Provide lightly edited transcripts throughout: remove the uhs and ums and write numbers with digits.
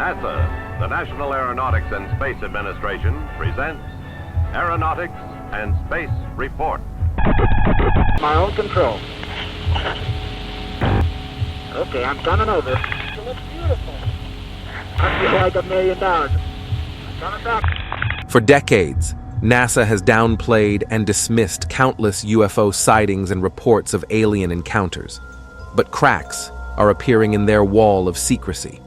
NASA, the National Aeronautics and Space Administration, presents Aeronautics and Space Report. My own control. Okay, I'm coming over. It looks beautiful. I feel like $1 million. I'm coming back. For decades, NASA has downplayed and dismissed countless UFO sightings and reports of alien encounters. But cracks are appearing in their wall of secrecy.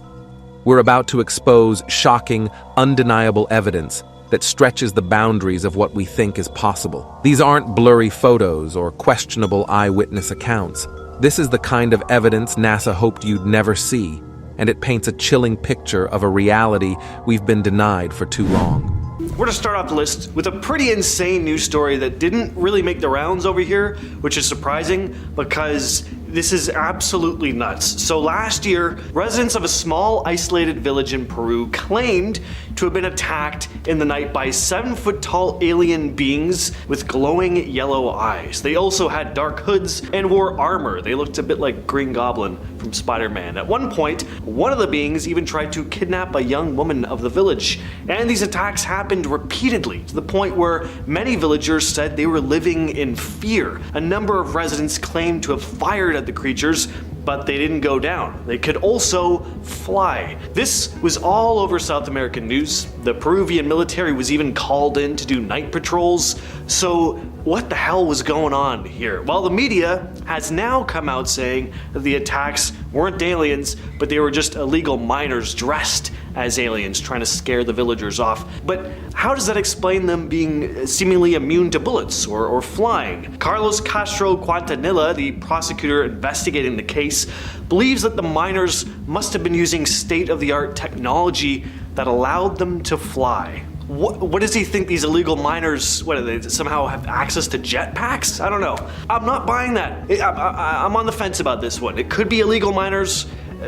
We're about to expose shocking, undeniable evidence that stretches the boundaries of what we think is possible. These aren't blurry photos or questionable eyewitness accounts. This is the kind of evidence NASA hoped you'd never see, and it paints a chilling picture of a reality we've been denied for too long. We're going to start off the list with a pretty insane news story that didn't really make the rounds over here, which is surprising because this is absolutely nuts. So last year, residents of a small isolated village in Peru claimed to have been attacked in the night by 7-foot-tall alien beings with glowing yellow eyes. They also had dark hoods and wore armor. They looked a bit like Green Goblin from Spider-Man. At one point, one of the beings even tried to kidnap a young woman of the village. And these attacks happened repeatedly, to the point where many villagers said they were living in fear. A number of residents claimed to have fired at the creatures, but they didn't go down. They could also fly. This was all over South American news. The Peruvian military was even called in to do night patrols. So what the hell was going on here? Well, the media has now come out saying that the attacks weren't aliens, but they were just illegal miners dressed as aliens trying to scare the villagers off. But how does that explain them being seemingly immune to bullets or flying? Carlos Castro Quintanilla, the prosecutor investigating the case, believes that the miners must have been using state-of-the-art technology that allowed them to fly. What does he think these illegal miners, what do they somehow have access to jetpacks? I don't know. I'm not buying that. I'm on the fence about this one. It could be illegal miners.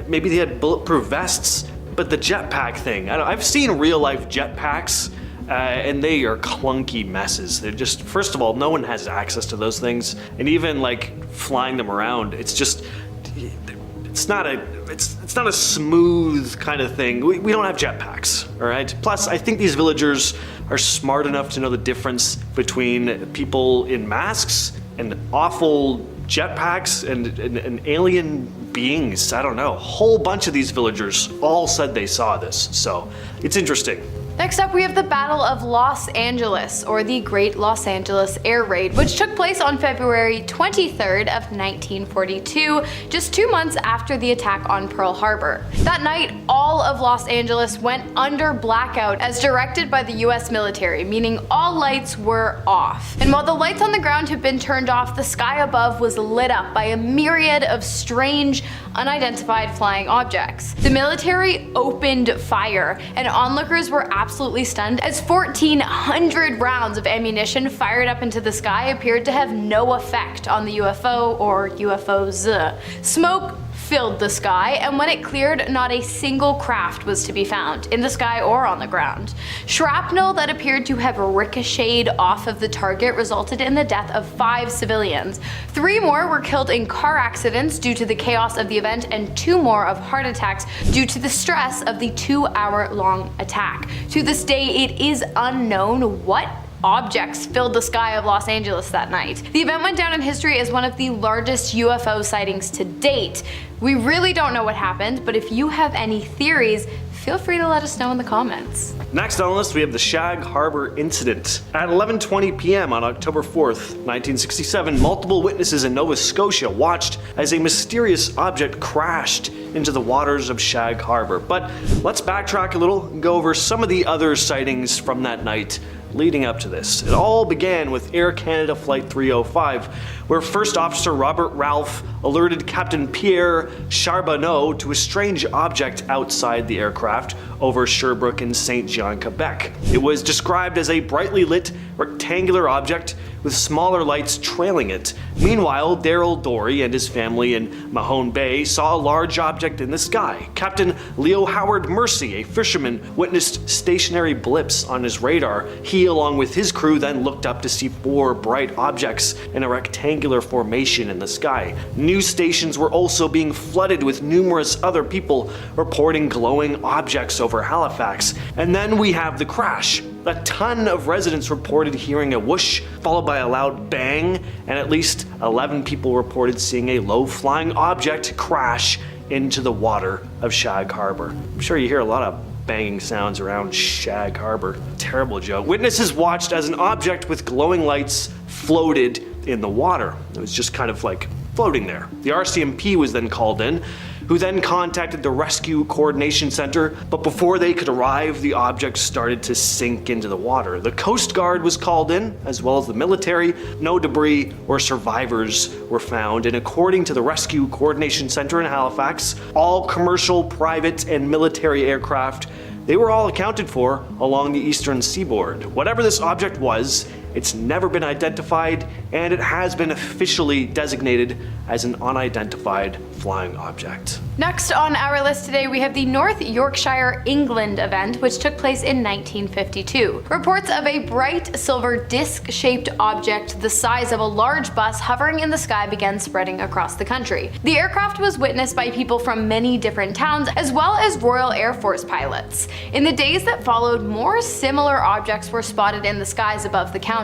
Maybe they had bulletproof vests. But the jetpack thing, I've seen real life jetpacks and they are clunky messes. They're just, first of all, no one has access to those things. And even like flying them around, it's just, it's not a smooth kind of thing. We don't have jetpacks, all right? Plus, I think these villagers are smart enough to know the difference between people in masks and awful jetpacks and alien beings. I don't know. A whole bunch of these villagers all said they saw this, so it's interesting. Next up, we have the Battle of Los Angeles, or the Great Los Angeles Air Raid, which took place on February 23rd of 1942, just 2 months after the attack on Pearl Harbor. That night, all of Los Angeles went under blackout as directed by the US military, meaning all lights were off. And while the lights on the ground had been turned off, the sky above was lit up by a myriad of strange, unidentified flying objects. The military opened fire, and onlookers were absolutely stunned as 1,400 rounds of ammunition fired up into the sky appeared to have no effect on the UFO or UFOs. Smoke filled the sky, and when it cleared, not a single craft was to be found, in the sky or on the ground. Shrapnel that appeared to have ricocheted off of the target resulted in the death of 5 civilians. 3 more were killed in car accidents due to the chaos of the event, and 2 more of heart attacks due to the stress of the 2-hour-long attack. To this day, it is unknown what objects filled the sky of Los Angeles that night. The event went down in history as one of the largest UFO sightings to date. We really don't know what happened, but if you have any theories, feel free to let us know in the comments. Next on the list, we have the Shag Harbor incident. At 11:20 p.m. on October 4th, 1967, multiple witnesses in Nova Scotia watched as a mysterious object crashed into the waters of Shag Harbor. But let's backtrack a little and go over some of the other sightings from that night leading up to this. It all began with Air Canada Flight 305, where First Officer Robert Ralph alerted Captain Pierre Charbonneau to a strange object outside the aircraft over Sherbrooke in Saint John, Quebec. It was described as a brightly lit rectangular object with smaller lights trailing it. Meanwhile, Daryl Dory and his family in Mahone Bay saw a large object in the sky. Captain Leo Howard Mercy, a fisherman, witnessed stationary blips on his radar. He He, along with his crew, then looked up to see 4 bright objects in a rectangular formation in the sky. News stations were also being flooded with numerous other people reporting glowing objects over Halifax. And then we have the crash. A ton of residents reported hearing a whoosh, followed by a loud bang, and at least 11 people reported seeing a low-flying object crash into the water of Shag Harbor. I'm sure you hear a lot of banging sounds around Shag Harbor. Terrible joke. Witnesses watched as an object with glowing lights floated in the water. It was just kind of like floating there. The RCMP was then called in, who then contacted the Rescue Coordination Center, but before they could arrive, the object started to sink into the water. The Coast Guard was called in, as well as the military. No debris or survivors were found, and according to the Rescue Coordination Center in Halifax, all commercial, private, and military aircraft, they were all accounted for along the eastern seaboard. Whatever this object was, it's never been identified, and it has been officially designated as an unidentified flying object. Next on our list today, we have the North Yorkshire, England event, which took place in 1952. Reports of a bright silver disc-shaped object the size of a large bus hovering in the sky began spreading across the country. The aircraft was witnessed by people from many different towns, as well as Royal Air Force pilots. In the days that followed, more similar objects were spotted in the skies above the county.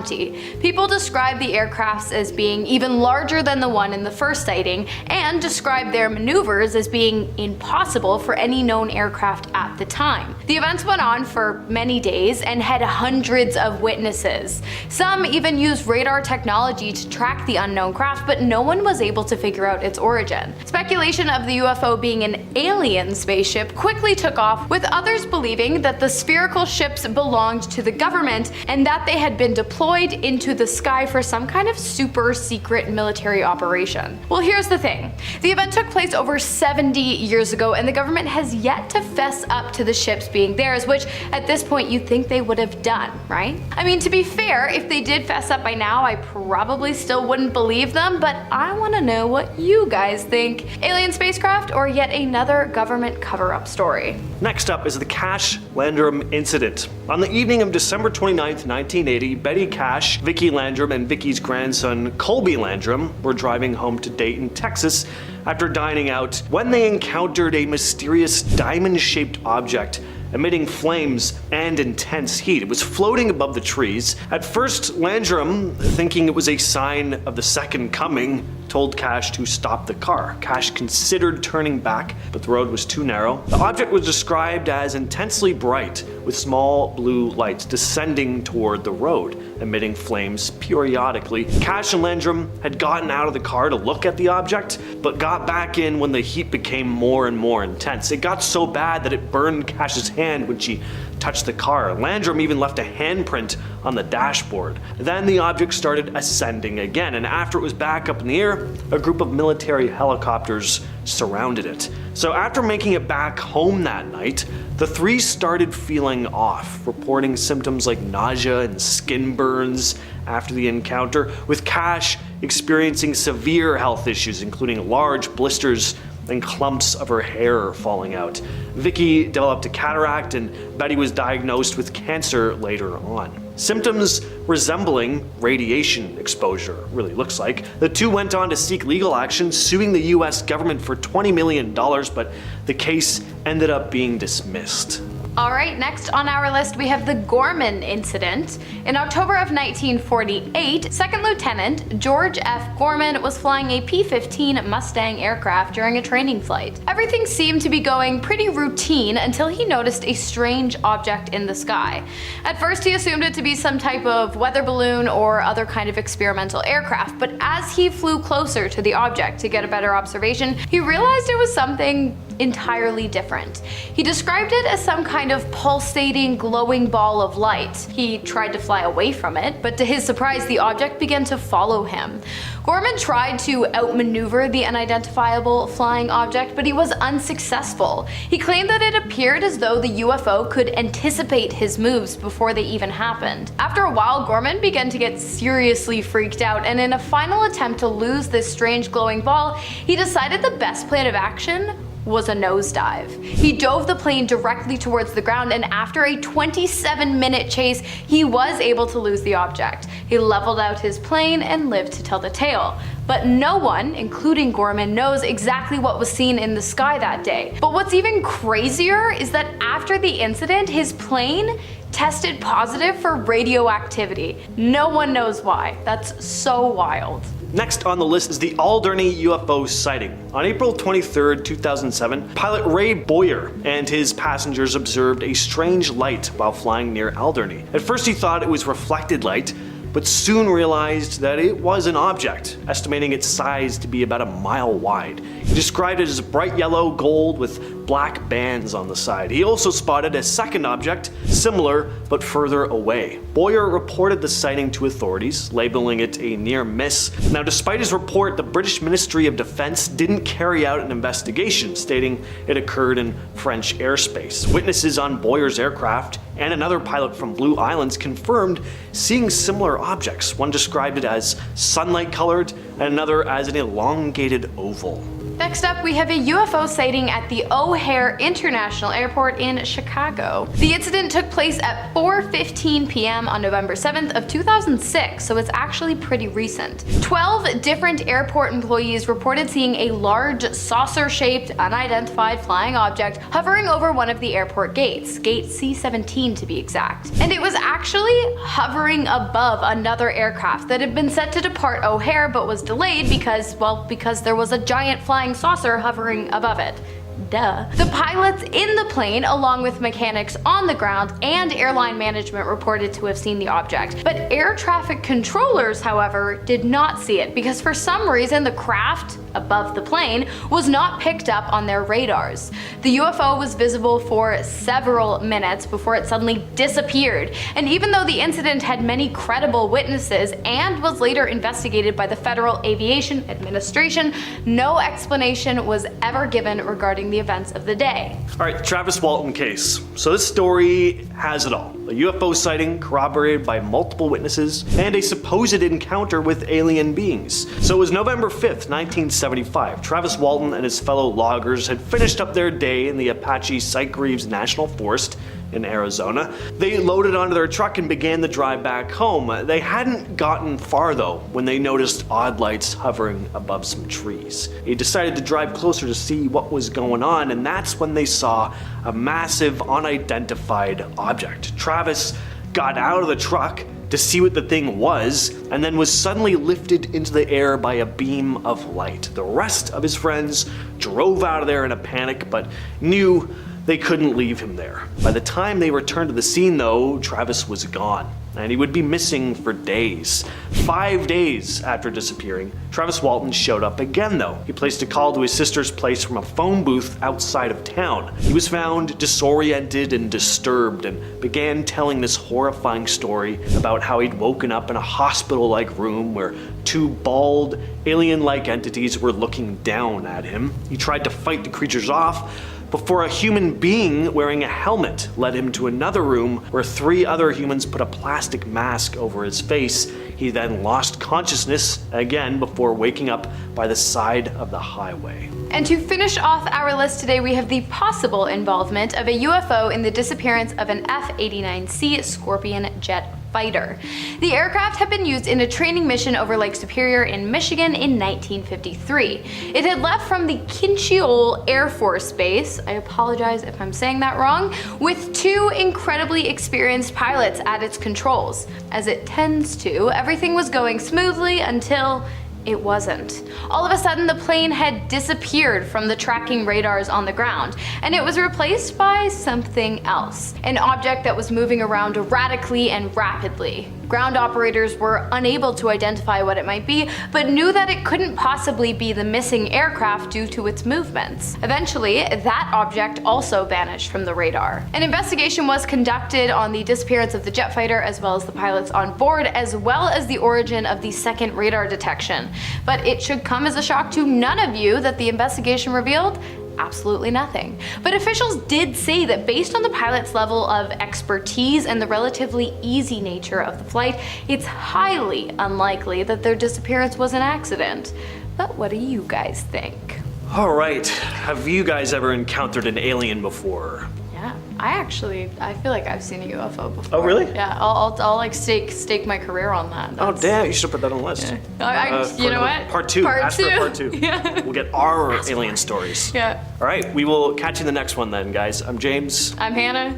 People described the aircrafts as being even larger than the one in the first sighting, and described their maneuvers as being impossible for any known aircraft at the time. The events went on for many days and had hundreds of witnesses. Some even used radar technology to track the unknown craft, but no one was able to figure out its origin. Speculation of the UFO being an alien spaceship quickly took off, with others believing that the spherical ships belonged to the government and that they had been deployed into the sky for some kind of super secret military operation. Well, here's the thing. The event took place over 70 years ago, and the government has yet to fess up to the ships being theirs, which at this point you'd think they would have done, right? I mean, to be fair, if they did fess up by now, I probably still wouldn't believe them, but I want to know what you guys think. Alien spacecraft or yet another government cover-up story? Next up is the Cash Landrum incident. On the evening of December 29th, 1980, Betty Cash, Vicki Landrum, and Vicki's grandson Colby Landrum were driving home to Dayton, Texas after dining out when they encountered a mysterious diamond-shaped object emitting flames and intense heat. It was floating above the trees. At first, Landrum, thinking it was a sign of the second coming, told Cash to stop the car. Cash considered turning back, but the road was too narrow. The object was described as intensely bright, with small blue lights descending toward the road, emitting flames periodically. Cash and Landrum had gotten out of the car to look at the object, but got back in when the heat became more and more intense. It got so bad that it burned Cash's hand when she touched the car. Landrum even left a handprint on the dashboard. Then the object started ascending again, and after it was back up in the air, a group of military helicopters surrounded it. So after making it back home that night, the three started feeling off, reporting symptoms like nausea and skin burns after the encounter, with Cash experiencing severe health issues, including large blisters and clumps of her hair falling out. Vicki developed a cataract, and Betty was diagnosed with cancer later on. Symptoms resembling radiation exposure, really looks like. The two went on to seek legal action, suing the US government for $20 million, but the case ended up being dismissed. Alright, next on our list we have the Gorman incident. In October of 1948, Second Lieutenant George F. Gorman was flying a P-15 Mustang aircraft during a training flight. Everything seemed to be going pretty routine until he noticed a strange object in the sky. At first he assumed it to be some type of weather balloon or other kind of experimental aircraft, but as he flew closer to the object to get a better observation, he realized it was something entirely different. He described it as some kind of pulsating, glowing ball of light. He tried to fly away from it, but to his surprise, the object began to follow him. Gorman tried to outmaneuver the unidentifiable flying object, but he was unsuccessful. He claimed that it appeared as though the UFO could anticipate his moves before they even happened. After a while, Gorman began to get seriously freaked out, and in a final attempt to lose this strange glowing ball, he decided the best plan of action was a nosedive. He dove the plane directly towards the ground, and after a 27-minute chase, he was able to lose the object. He leveled out his plane and lived to tell the tale. But no one, including Gorman, knows exactly what was seen in the sky that day. But what's even crazier is that after the incident, his plane tested positive for radioactivity. No one knows why. That's so wild. Next on the list is the Alderney UFO sighting. On April 23, 2007, pilot Ray Boyer and his passengers observed a strange light while flying near Alderney. At first he thought it was reflected light, but soon realized that it was an object, estimating its size to be about a mile wide. He described it as bright yellow gold with black bands on the side. He also spotted a second object, similar but further away. Boyer reported the sighting to authorities, labeling it a near miss. Now, despite his report, the British Ministry of Defense didn't carry out an investigation, stating it occurred in French airspace. Witnesses on Boyer's aircraft and another pilot from Blue Islands confirmed seeing similar objects. One described it as sunlight colored and another as an elongated oval. Next up, we have a UFO sighting at the O'Hare International Airport in Chicago. The incident took place at 4:15 p.m. on November 7th of 2006, so it's actually pretty recent. 12 different airport employees reported seeing a large saucer-shaped, unidentified flying object hovering over one of the airport gates, gate C-17 to be exact. And it was actually hovering above another aircraft that had been set to depart O'Hare but was delayed because there was a giant flying saucer hovering above it. Duh. The pilots in the plane, along with mechanics on the ground and airline management, reported to have seen the object. But air traffic controllers, however, did not see it because for some reason the craft above the plane was not picked up on their radars. The UFO was visible for several minutes before it suddenly disappeared. And even though the incident had many credible witnesses and was later investigated by the Federal Aviation Administration, no explanation was ever given regarding the events of the day. Alright, Travis Walton case. So this story has it all. A UFO sighting corroborated by multiple witnesses and a supposed encounter with alien beings. So it was November 5th, 1975. Travis Walton and his fellow loggers had finished up their day in the Apache Sitgreaves National Forest in Arizona. They loaded onto their truck and began the drive back home. They hadn't gotten far though when they noticed odd lights hovering above some trees. They decided to drive closer to see what was going on, and that's when they saw a massive unidentified object. Travis got out of the truck to see what the thing was, and then was suddenly lifted into the air by a beam of light. The rest of his friends drove out of there in a panic, but knew they couldn't leave him there. By the time they returned to the scene though, Travis was gone, and he would be missing for days. 5 days after disappearing, Travis Walton showed up again though. He placed a call to his sister's place from a phone booth outside of town. He was found disoriented and disturbed and began telling this horrifying story about how he'd woken up in a hospital-like room where two bald, alien-like entities were looking down at him. He tried to fight the creatures off before a human being wearing a helmet led him to another room where 3 other humans put a plastic mask over his face. He then lost consciousness again before waking up by the side of the highway. And to finish off our list today, we have the possible involvement of a UFO in the disappearance of an F-89C Scorpion jet fighter. The aircraft had been used in a training mission over Lake Superior in Michigan in 1953. It had left from the Kincheol Air Force Base, I apologize if I'm saying that wrong, with 2 incredibly experienced pilots at its controls. As it tends to, everything was going smoothly until it wasn't. All of a sudden, the plane had disappeared from the tracking radars on the ground, and it was replaced by something else, an object that was moving around erratically and rapidly. Ground operators were unable to identify what it might be, but knew that it couldn't possibly be the missing aircraft due to its movements. Eventually, that object also vanished from the radar. An investigation was conducted on the disappearance of the jet fighter as well as the pilots on board, as well as the origin of the second radar detection. But it should come as a shock to none of you that the investigation revealed absolutely nothing. But officials did say that based on the pilot's level of expertise and the relatively easy nature of the flight, it's highly unlikely that their disappearance was an accident. But what do you guys think? Alright, have you guys ever encountered an alien before? Yeah, I feel like I've seen a UFO before. Oh, really? Yeah, I'll like stake my career on that. Oh, damn, you should put that on the list. Yeah. You know what? Part 2. Ask for part 2. Yeah. We'll get our alien stories. Yeah. Alright, we will catch you in the next one then, guys. I'm James, I'm Hannah.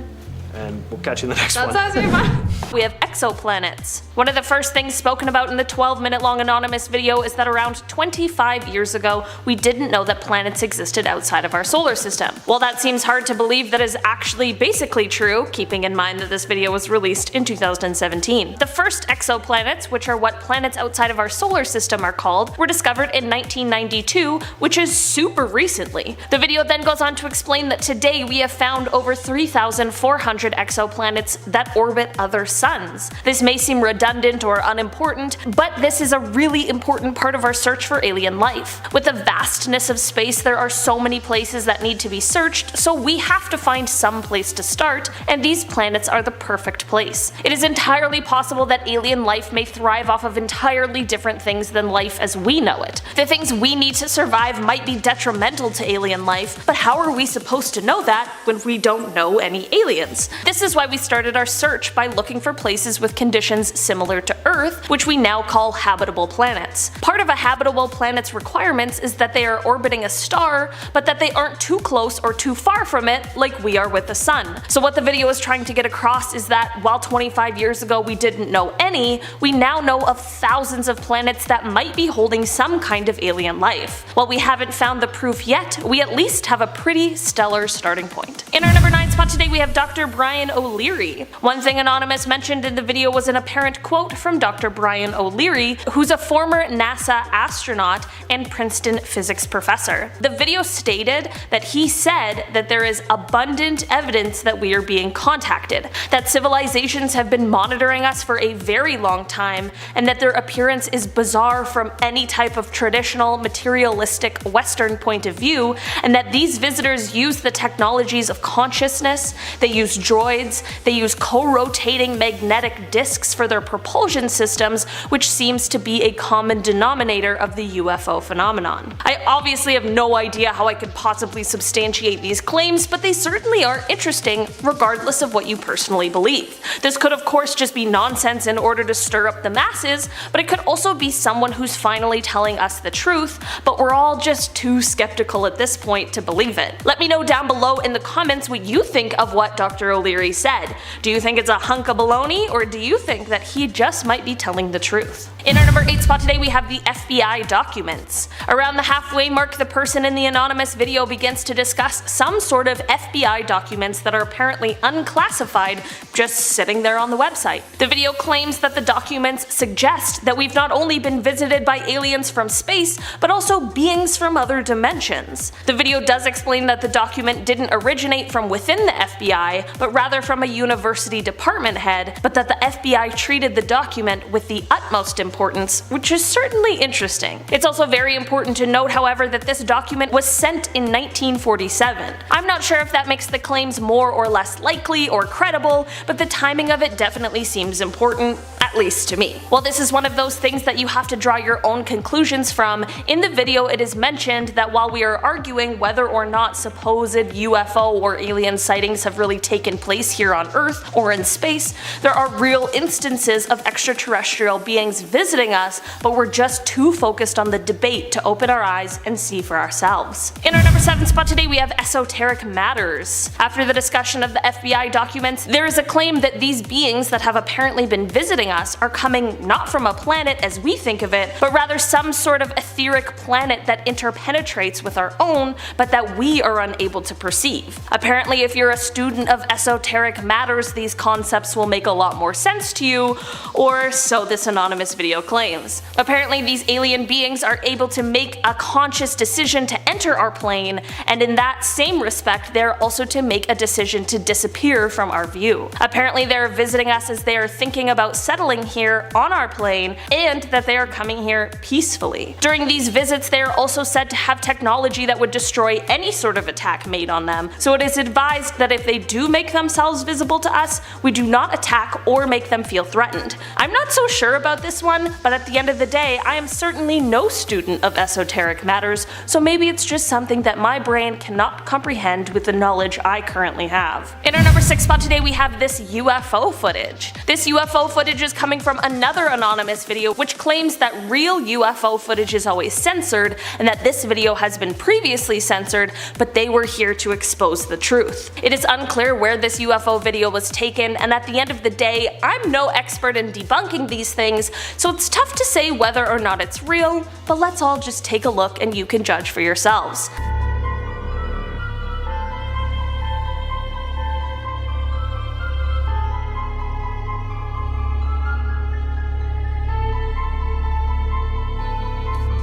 and we'll catch you in the next one. That's us. We have exoplanets. One of the first things spoken about in the 12-minute long anonymous video is that around 25 years ago, we didn't know that planets existed outside of our solar system. While that seems hard to believe, that is actually basically true, keeping in mind that this video was released in 2017. The first exoplanets, which are what planets outside of our solar system are called, were discovered in 1992, which is super recently. The video then goes on to explain that today we have found over 3,400 exoplanets that orbit other suns. This may seem redundant or unimportant, but this is a really important part of our search for alien life. With the vastness of space, there are so many places that need to be searched, so we have to find some place to start, and these planets are the perfect place. It is entirely possible that alien life may thrive off of entirely different things than life as we know it. The things we need to survive might be detrimental to alien life, but how are we supposed to know that when we don't know any aliens? This is why we started our search by looking for places with conditions similar to Earth, which we now call habitable planets. Part of a habitable planet's requirements is that they are orbiting a star, but that they aren't too close or too far from it like we are with the sun. So what the video is trying to get across is that while 25 years ago we didn't know any, we now know of thousands of planets that might be holding some kind of alien life. While we haven't found the proof yet, we at least have a pretty stellar starting point. In our number 9 spot today we have Dr. Brian O'Leary. One thing Anonymous mentioned in the video was an apparent quote from Dr. Brian O'Leary, who's a former NASA astronaut and Princeton physics professor. The video stated that he said that there is abundant evidence that we are being contacted, that civilizations have been monitoring us for a very long time, and that their appearance is bizarre from any type of traditional materialistic Western point of view, and that these visitors use the technologies of consciousness, they use droids, they use co-rotating magnetic disks for their propulsion systems, which seems to be a common denominator of the UFO phenomenon. I obviously have no idea how I could possibly substantiate these claims, but they certainly are interesting regardless of what you personally believe. This could of course just be nonsense in order to stir up the masses, but it could also be someone who's finally telling us the truth, but we're all just too skeptical at this point to believe it. Let me know down below in the comments what you think of what Dr. O'Leary said. Do you think it's a hunk of baloney, or do you think that he just might be telling the truth? In our number 8 spot today we have the FBI documents. Around the halfway mark, the person in the anonymous video begins to discuss some sort of FBI documents that are apparently unclassified just sitting there on the website. The video claims that the documents suggest that we've not only been visited by aliens from space, but also beings from other dimensions. The video does explain that the document didn't originate from within the FBI, but rather from a university department head, but that the FBI treated the document with the utmost importance, which is certainly interesting. It's also very important to note, however, that this document was sent in 1947. I'm not sure if that makes the claims more or less likely or credible, but the timing of it definitely seems important, at least to me. While this is one of those things that you have to draw your own conclusions from, in the video it is mentioned that while we are arguing whether or not supposed UFO or alien sightings have really taken place here on Earth or in space, there are real instances of extraterrestrial beings visiting us, but we're just too focused on the debate to open our eyes and see for ourselves. In our number 7 spot today we have Esoteric Matters. After the discussion of the FBI documents, there is a claim that these beings that have apparently been visiting us are coming not from a planet as we think of it, but rather some sort of etheric planet that interpenetrates with our own, but that we are unable to perceive. Apparently, if you're a student of Esoteric Matters, these concepts will make a lot more sense to you, or so this anonymous video claims. Apparently, these alien beings are able to make a conscious decision to enter our plane, and in that same respect, they're also to make a decision to disappear from our view. Apparently, they're visiting us as they are thinking about settling here on our plane, and that they are coming here peacefully. During these visits, they are also said to have technology that would destroy any sort of attack made on them, so it is advised surprised that if they do make themselves visible to us, we do not attack or make them feel threatened. I'm not so sure about this one, but at the end of the day, I am certainly no student of esoteric matters, so maybe it's just something that my brain cannot comprehend with the knowledge I currently have. In our number 6 spot today, we have this UFO footage. This UFO footage is coming from another anonymous video which claims that real UFO footage is always censored and that this video has been previously censored, but they were here to expose the truth. It is unclear where this UFO video was taken, and at the end of the day, I'm no expert in debunking these things, so it's tough to say whether or not it's real, but let's all just take a look and you can judge for yourselves.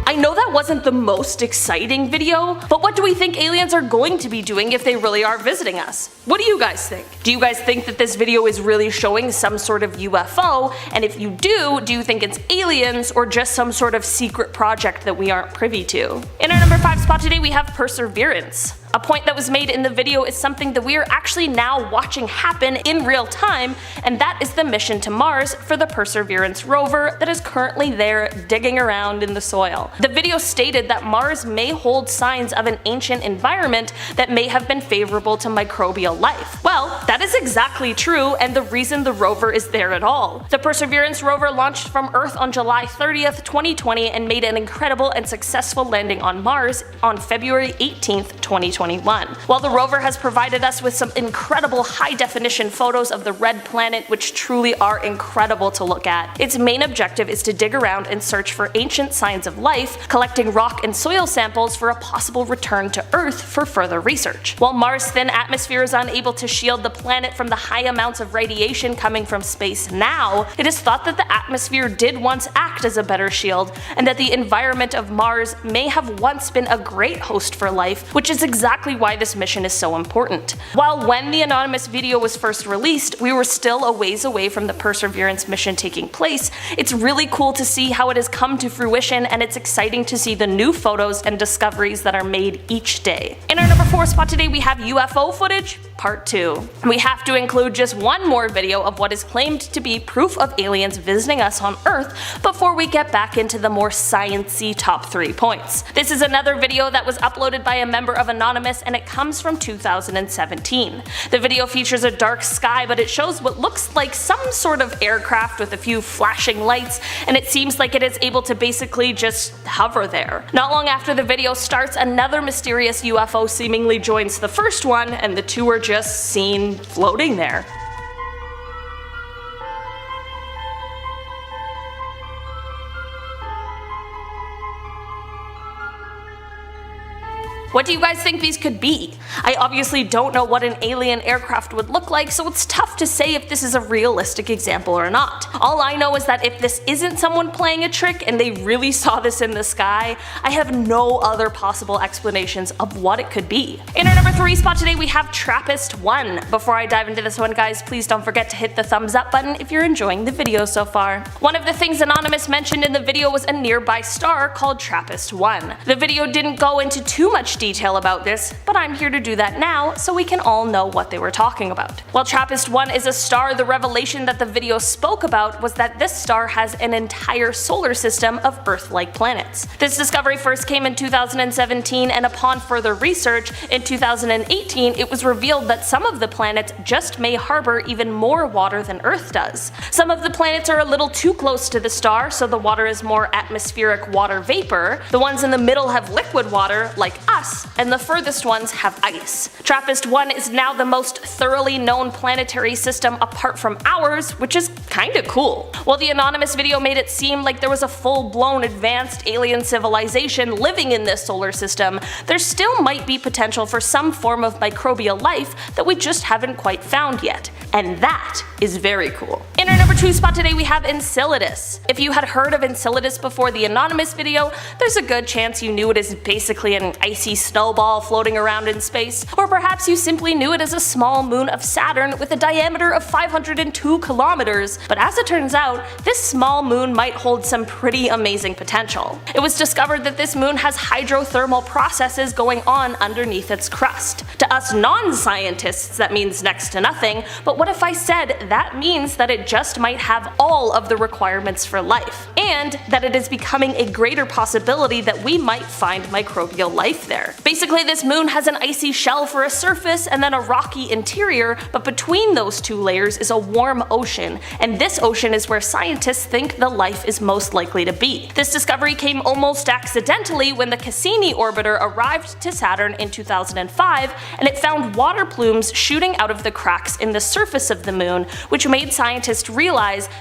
I know that wasn't the most exciting video, but what do we think aliens are going to be doing if they really are visiting us? What do you guys think? Do you guys think that this video is really showing some sort of UFO? And if you do you think it's aliens or just some sort of secret project that we aren't privy to? In our number 5 spot today, we have Perseverance. A point that was made in the video is something that we are actually now watching happen in real time, and that is the mission to Mars for the Perseverance rover that is currently there digging around in the soil. The video stated that Mars may hold signs of an ancient environment that may have been favorable to microbial life. Well, that is exactly true, and the reason the rover is there at all. The Perseverance rover launched from Earth on July 30th, 2020 and made an incredible and successful landing on Mars on February 18th, 2021. While the rover has provided us with some incredible high-definition photos of the red planet which truly are incredible to look at, its main objective is to dig around and search for ancient signs of life, collecting rock and soil samples for a possible return to Earth for further research. While Mars' thin atmosphere is unable to shield the planet from the high amounts of radiation coming from space now, it is thought that the atmosphere did once act as a better shield, and that the environment of Mars may have once been a great host for life, which is exactly why this mission is so important. While when the anonymous video was first released, we were still a ways away from the Perseverance mission taking place, it's really cool to see how it has come to fruition, and it's exciting to see the new photos and discoveries that are made each day. In our number 4 spot today, we have UFO footage part 2. We have to include just one more video of what is claimed to be proof of aliens visiting us on Earth before we get back into the more science-y top 3 points. This is another video that was uploaded by a member of Anonymous, and it comes from 2017. The video features a dark sky, but it shows what looks like some sort of aircraft with a few flashing lights, and it seems like it is able to basically just hover there. Not long after the video starts, another mysterious UFO seemingly joins the first one, and the two are just seen floating there. What do you guys think these could be? I obviously don't know what an alien aircraft would look like, so it's tough to say if this is a realistic example or not. All I know is that if this isn't someone playing a trick and they really saw this in the sky, I have no other possible explanations of what it could be. In our number 3 spot today, we have TRAPPIST-1. Before I dive into this one, guys, please don't forget to hit the thumbs up button if you're enjoying the video so far. One of the things Anonymous mentioned in the video was a nearby star called TRAPPIST-1. The video didn't go into too much detail about this, but I'm here to do that now so we can all know what they were talking about. While TRAPPIST-1 is a star, the revelation that the video spoke about was that this star has an entire solar system of Earth-like planets. This discovery first came in 2017, and upon further research, in 2018 it was revealed that some of the planets just may harbor even more water than Earth does. Some of the planets are a little too close to the star, so the water is more atmospheric water vapor. The ones in the middle have liquid water, like us, and the furthest ones have ice. TRAPPIST-1 is now the most thoroughly known planetary system apart from ours, which is kinda cool. While the anonymous video made it seem like there was a full-blown advanced alien civilization living in this solar system, there still might be potential for some form of microbial life that we just haven't quite found yet. And that is very cool. In our number 2 spot today we have Enceladus. If you had heard of Enceladus before the anonymous video, there's a good chance you knew it as basically an icy snowball floating around in space, or perhaps you simply knew it as a small moon of Saturn with a diameter of 502 kilometers. But as it turns out, this small moon might hold some pretty amazing potential. It was discovered that this moon has hydrothermal processes going on underneath its crust. To us non-scientists, that means next to nothing, but what if I said that means that it just might have all of the requirements for life, and that it is becoming a greater possibility that we might find microbial life there. Basically, this moon has an icy shell for a surface and then a rocky interior, but between those two layers is a warm ocean, and this ocean is where scientists think the life is most likely to be. This discovery came almost accidentally when the Cassini orbiter arrived to Saturn in 2005, and it found water plumes shooting out of the cracks in the surface of the moon, which made scientists realize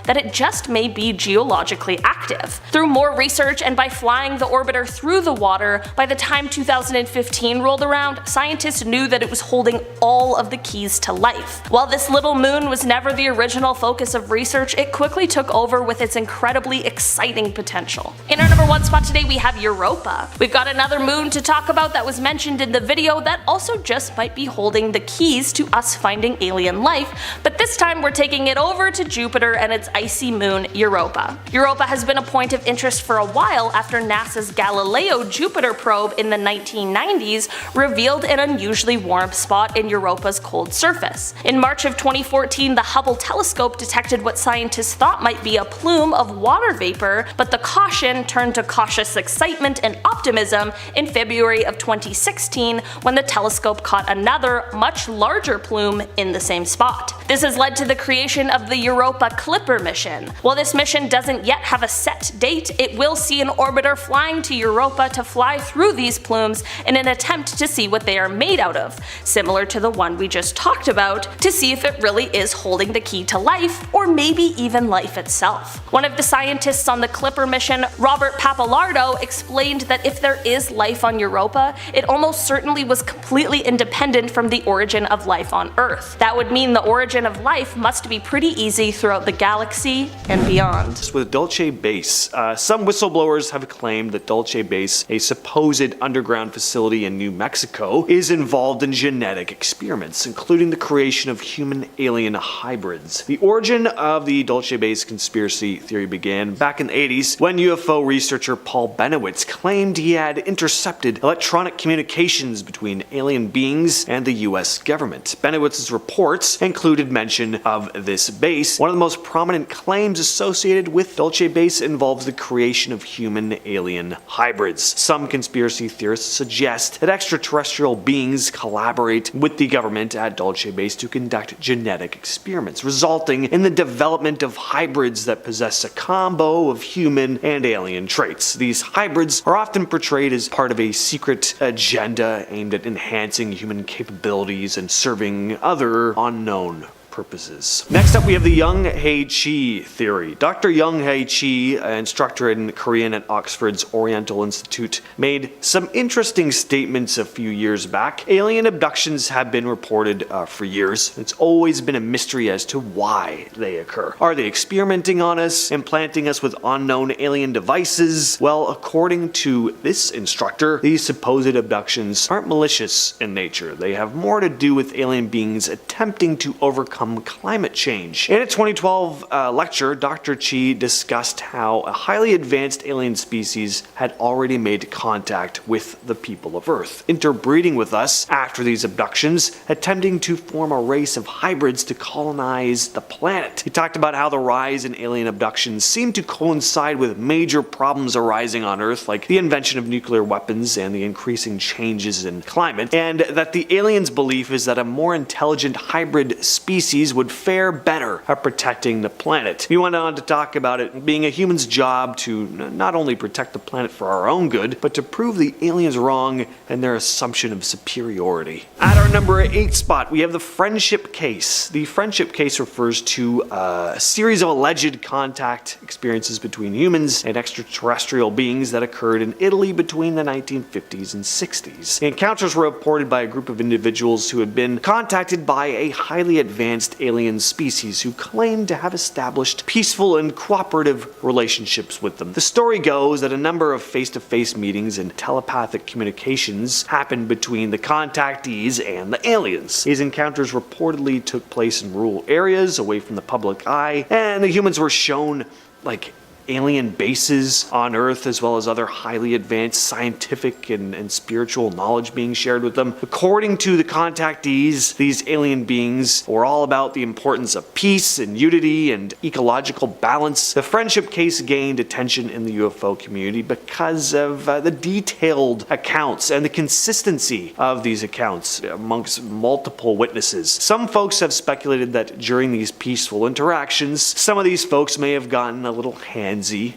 that it just may be geologically active. Through more research and by flying the orbiter through the water, by the time 2015 rolled around, scientists knew that it was holding all of the keys to life. While this little moon was never the original focus of research, it quickly took over with its incredibly exciting potential. In our number 1 spot today we have Europa. We've got another moon to talk about that was mentioned in the video that also just might be holding the keys to us finding alien life, but this time we're taking it over to Jupiter and its icy moon Europa. Europa has been a point of interest for a while after NASA's Galileo Jupiter probe in the 1990s revealed an unusually warm spot in Europa's cold surface. In March of 2014, the Hubble telescope detected what scientists thought might be a plume of water vapor, but the caution turned to cautious excitement and optimism in February of 2016 when the telescope caught another, much larger plume in the same spot. This has led to the creation of the Europa Clipper mission. While this mission doesn't yet have a set date, it will see an orbiter flying to Europa to fly through these plumes in an attempt to see what they are made out of, similar to the one we just talked about, to see if it really is holding the key to life, or maybe even life itself. One of the scientists on the Clipper mission, Robert Pappalardo, explained that if there is life on Europa, it almost certainly was completely independent from the origin of life on Earth. That would mean the origin of life must be pretty easy throughout the galaxy and beyond. With Dulce Base, some whistleblowers have claimed that Dulce Base, a supposed underground facility in New Mexico, is involved in genetic experiments, including the creation of human-alien hybrids. The origin of the Dulce Base conspiracy theory began back in the 80s when UFO researcher Paul Benowitz claimed he had intercepted electronic communications between alien beings and the US government. Benewitz's reports included mention of this base. One of the most prominent claims associated with Dulce Base involves the creation of human-alien hybrids. Some conspiracy theorists suggest that extraterrestrial beings collaborate with the government at Dulce Base to conduct genetic experiments, resulting in the development of hybrids that possess a combo of human and alien traits. These hybrids are often portrayed as part of a secret agenda aimed at enhancing human capabilities and serving other unknown purposes. Next up we have the Young-Hae Chi theory. Dr. Young-Hae Chi, an instructor in Korean at Oxford's Oriental Institute, made some interesting statements a few years back. Alien abductions have been reported for years. It's always been a mystery as to why they occur. Are they experimenting on us, implanting us with unknown alien devices? Well, according to this instructor, these supposed abductions aren't malicious in nature. They have more to do with alien beings attempting to overcome climate change. In a 2012 lecture, Dr. Chi discussed how a highly advanced alien species had already made contact with the people of Earth, interbreeding with us after these abductions, attempting to form a race of hybrids to colonize the planet. He talked about how the rise in alien abductions seemed to coincide with major problems arising on Earth, like the invention of nuclear weapons and the increasing changes in climate, and that the aliens' belief is that a more intelligent hybrid species would fare better at protecting the planet. He went on to talk about it being a human's job to not only protect the planet for our own good, but to prove the aliens wrong and their assumption of superiority. At our number 8 spot, we have the friendship case. The friendship case refers to a series of alleged contact experiences between humans and extraterrestrial beings that occurred in Italy between the 1950s and 60s. The encounters were reported by a group of individuals who had been contacted by a highly advanced advanced alien species who claim to have established peaceful and cooperative relationships with them. The story goes that a number of face-to-face meetings and telepathic communications happened between the contactees and the aliens. These encounters reportedly took place in rural areas away from the public eye, and the humans were shown like alien bases on Earth, as well as other highly advanced scientific and spiritual knowledge being shared with them. According to the contactees, these alien beings were all about the importance of peace and unity and ecological balance. The friendship case gained attention in the UFO community because of the detailed accounts and the consistency of these accounts amongst multiple witnesses. Some folks have speculated that during these peaceful interactions, some of these folks may have gotten a little handsy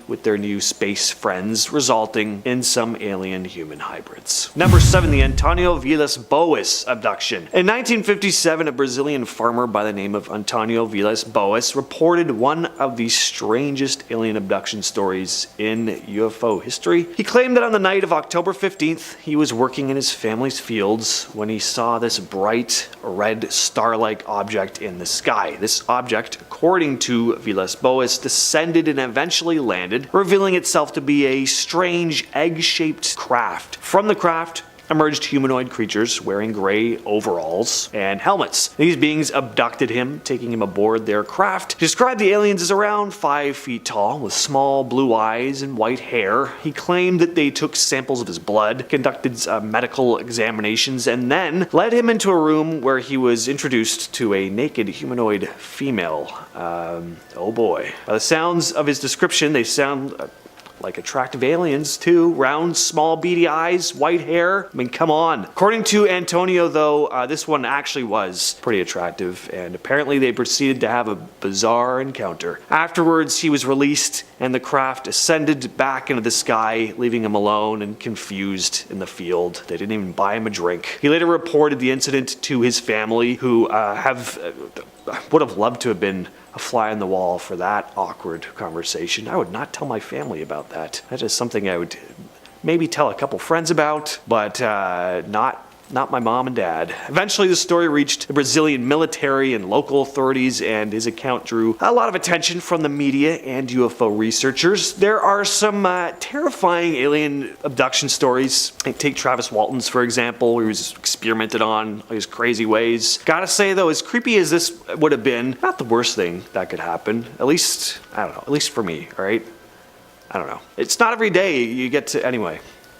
with their new space friends, resulting in some alien-human hybrids. Number 7, the Antonio Villas-Boas abduction. In 1957, a Brazilian farmer by the name of Antonio Villas-Boas reported one of the strangest alien abduction stories in UFO history. He claimed that on the night of October 15th, he was working in his family's fields when he saw this bright red star-like object in the sky. This object, according to Villas-Boas, descended and eventually landed, revealing itself to be a strange egg-shaped craft. From the craft emerged humanoid creatures wearing gray overalls and helmets. These beings abducted him, taking him aboard their craft. He described the aliens as around 5 feet tall, with small blue eyes and white hair. He claimed that they took samples of his blood, conducted medical examinations, and then led him into a room where he was introduced to a naked humanoid female. Oh boy. By the sounds of his description, they sound like attractive aliens too. Round, small, beady eyes, white hair. I mean, come on. According to Antonio, though, this one actually was pretty attractive, and apparently they proceeded to have a bizarre encounter. Afterwards, he was released, and the craft ascended back into the sky, leaving him alone and confused in the field. They didn't even buy him a drink. He later reported the incident to his family, who would have loved to have been a fly on the wall for that awkward conversation. I would not tell my family about that. That is something I would maybe tell a couple friends about, but not my mom and dad. Eventually, the story reached the Brazilian military and local authorities, and his account drew a lot of attention from the media and UFO researchers. There are some terrifying alien abduction stories. Take Travis Walton's, for example, where he was experimented on his crazy ways. Gotta say, though, as creepy as this would have been, not the worst thing that could happen. At least, I don't know, at least for me, alright? I don't know. It's not every day you get to, anyway.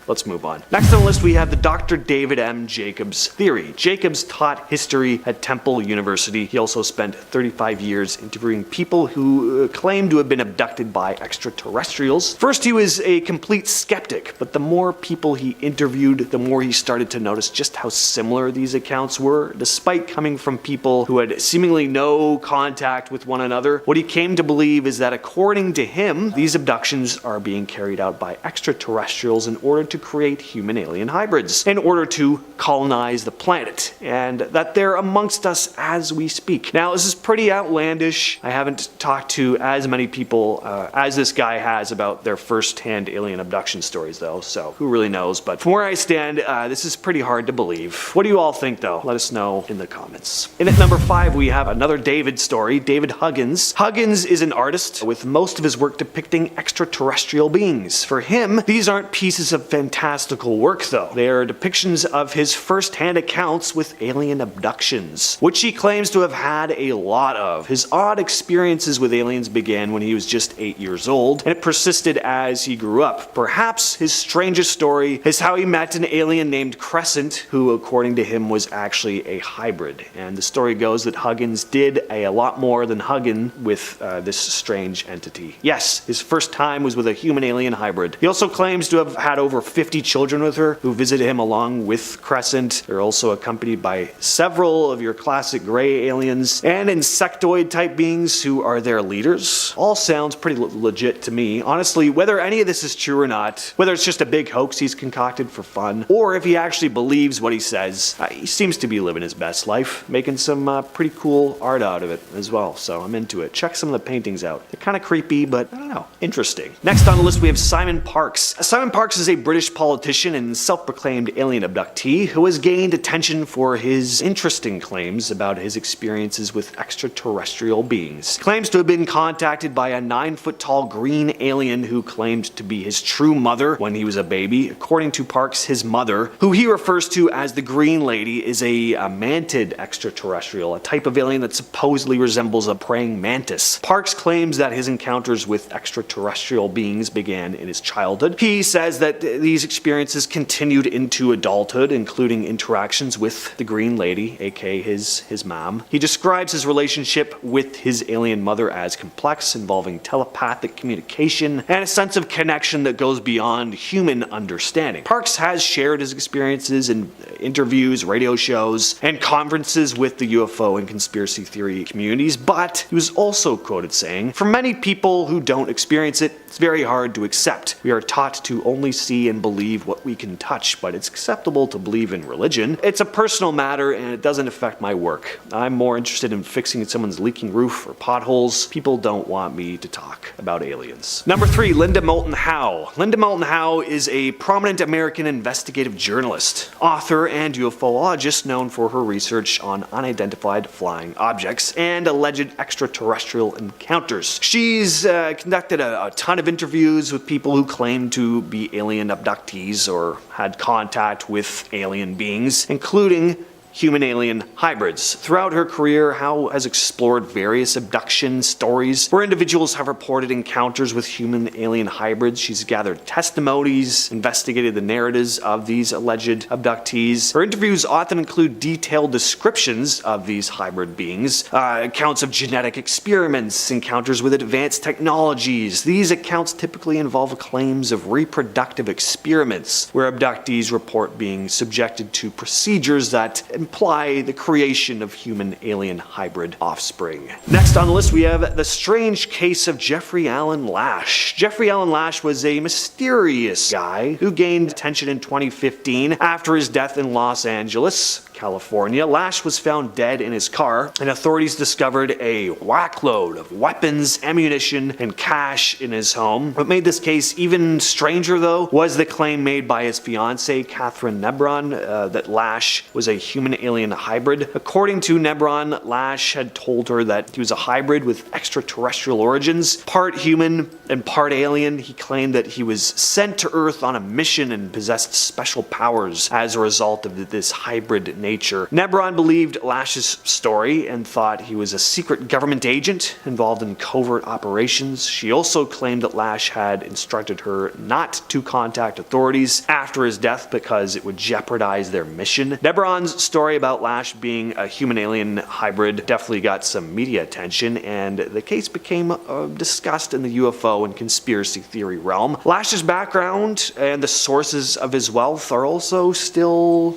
Let's move on. Next on the list, we have the Dr. David M. Jacobs theory. Jacobs taught history at Temple University. He also spent 35 years interviewing people who claimed to have been abducted by extraterrestrials. First, he was a complete skeptic, but the more people he interviewed, the more he started to notice just how similar these accounts were. Despite coming from people who had seemingly no contact with one another, what he came to believe is that, according to him, these abductions are being carried out by extraterrestrials in order to create human-alien hybrids, in order to colonize the planet, and that they're amongst us as we speak. Now, this is pretty outlandish. I haven't talked to as many people as this guy has about their first-hand alien abduction stories, though, so who really knows? But from where I stand, this is pretty hard to believe. What do you all think, though? Let us know in the comments. And at number 5, we have another David story, David Huggins. Huggins is an artist with most of his work depicting extraterrestrial beings. For him, these aren't pieces of fantastical work, though. They are depictions of his first-hand accounts with alien abductions, which he claims to have had a lot of. His odd experiences with aliens began when he was just 8 years old, and it persisted as he grew up. Perhaps his strangest story is how he met an alien named Crescent, who, according to him, was actually a hybrid. And the story goes that Huggins did a lot more than hugging with this strange entity. Yes, his first time was with a human-alien hybrid. He also claims to have had over 50 children with her who visited him along with Crescent. They're also accompanied by several of your classic gray aliens and insectoid type beings who are their leaders. All sounds pretty legit to me. Honestly, whether any of this is true or not, whether it's just a big hoax he's concocted for fun, or if he actually believes what he says, he seems to be living his best life, making some pretty cool art out of it as well, so I'm into it. Check some of the paintings out. They're kind of creepy, but I don't know, interesting. Next on the list, we have Simon Parkes. Simon Parkes is a British British politician and self-proclaimed alien abductee who has gained attention for his interesting claims about his experiences with extraterrestrial beings. He claims to have been contacted by a 9-foot-tall green alien who claimed to be his true mother when he was a baby. According to Parks, his mother, who he refers to as the Green Lady, is a mantid extraterrestrial, a type of alien that supposedly resembles a praying mantis. Parks claims that his encounters with extraterrestrial beings began in his childhood. He says that these experiences continued into adulthood, including interactions with the Green Lady, aka his mom. He describes his relationship with his alien mother as complex, involving telepathic communication and a sense of connection that goes beyond human understanding. Parks has shared his experiences in interviews, radio shows, and conferences with the UFO and conspiracy theory communities, but he was also quoted saying, "For many people who don't experience it, it's very hard to accept. We are taught to only see and believe what we can touch, but it's acceptable to believe in religion. It's a personal matter and it doesn't affect my work. I'm more interested in fixing someone's leaking roof or potholes. People don't want me to talk about aliens." Number 3, Linda Moulton Howe. Linda Moulton Howe is a prominent American investigative journalist, author, and ufologist known for her research on unidentified flying objects and alleged extraterrestrial encounters. She's conducted a ton of interviews with people who claim to be alien abductees or had contact with alien beings, including human-alien hybrids. Throughout her career, Howe has explored various abduction stories where individuals have reported encounters with human-alien hybrids. She's gathered testimonies, investigated the narratives of these alleged abductees. Her interviews often include detailed descriptions of these hybrid beings, accounts of genetic experiments, encounters with advanced technologies. These accounts typically involve claims of reproductive experiments, where abductees report being subjected to procedures that imply the creation of human-alien hybrid offspring. Next on the list we have the strange case of Jeffrey Alan Lash. Jeffrey Alan Lash was a mysterious guy who gained attention in 2015 after his death in Los Angeles, California. Lash was found dead in his car, and authorities discovered a whackload of weapons, ammunition, and cash in his home. What made this case even stranger, though, was the claim made by his fiancée, Catherine Nebron, that Lash was a human-alien hybrid. According to Nebron, Lash had told her that he was a hybrid with extraterrestrial origins, part human and part alien. He claimed that he was sent to Earth on a mission and possessed special powers as a result of this hybrid nature. Nebron believed Lash's story and thought he was a secret government agent involved in covert operations. She also claimed that Lash had instructed her not to contact authorities after his death because it would jeopardize their mission. Nebron's story about Lash being a human-alien hybrid definitely got some media attention, and the case became discussed in the UFO and conspiracy theory realm. Lash's background and the sources of his wealth are also still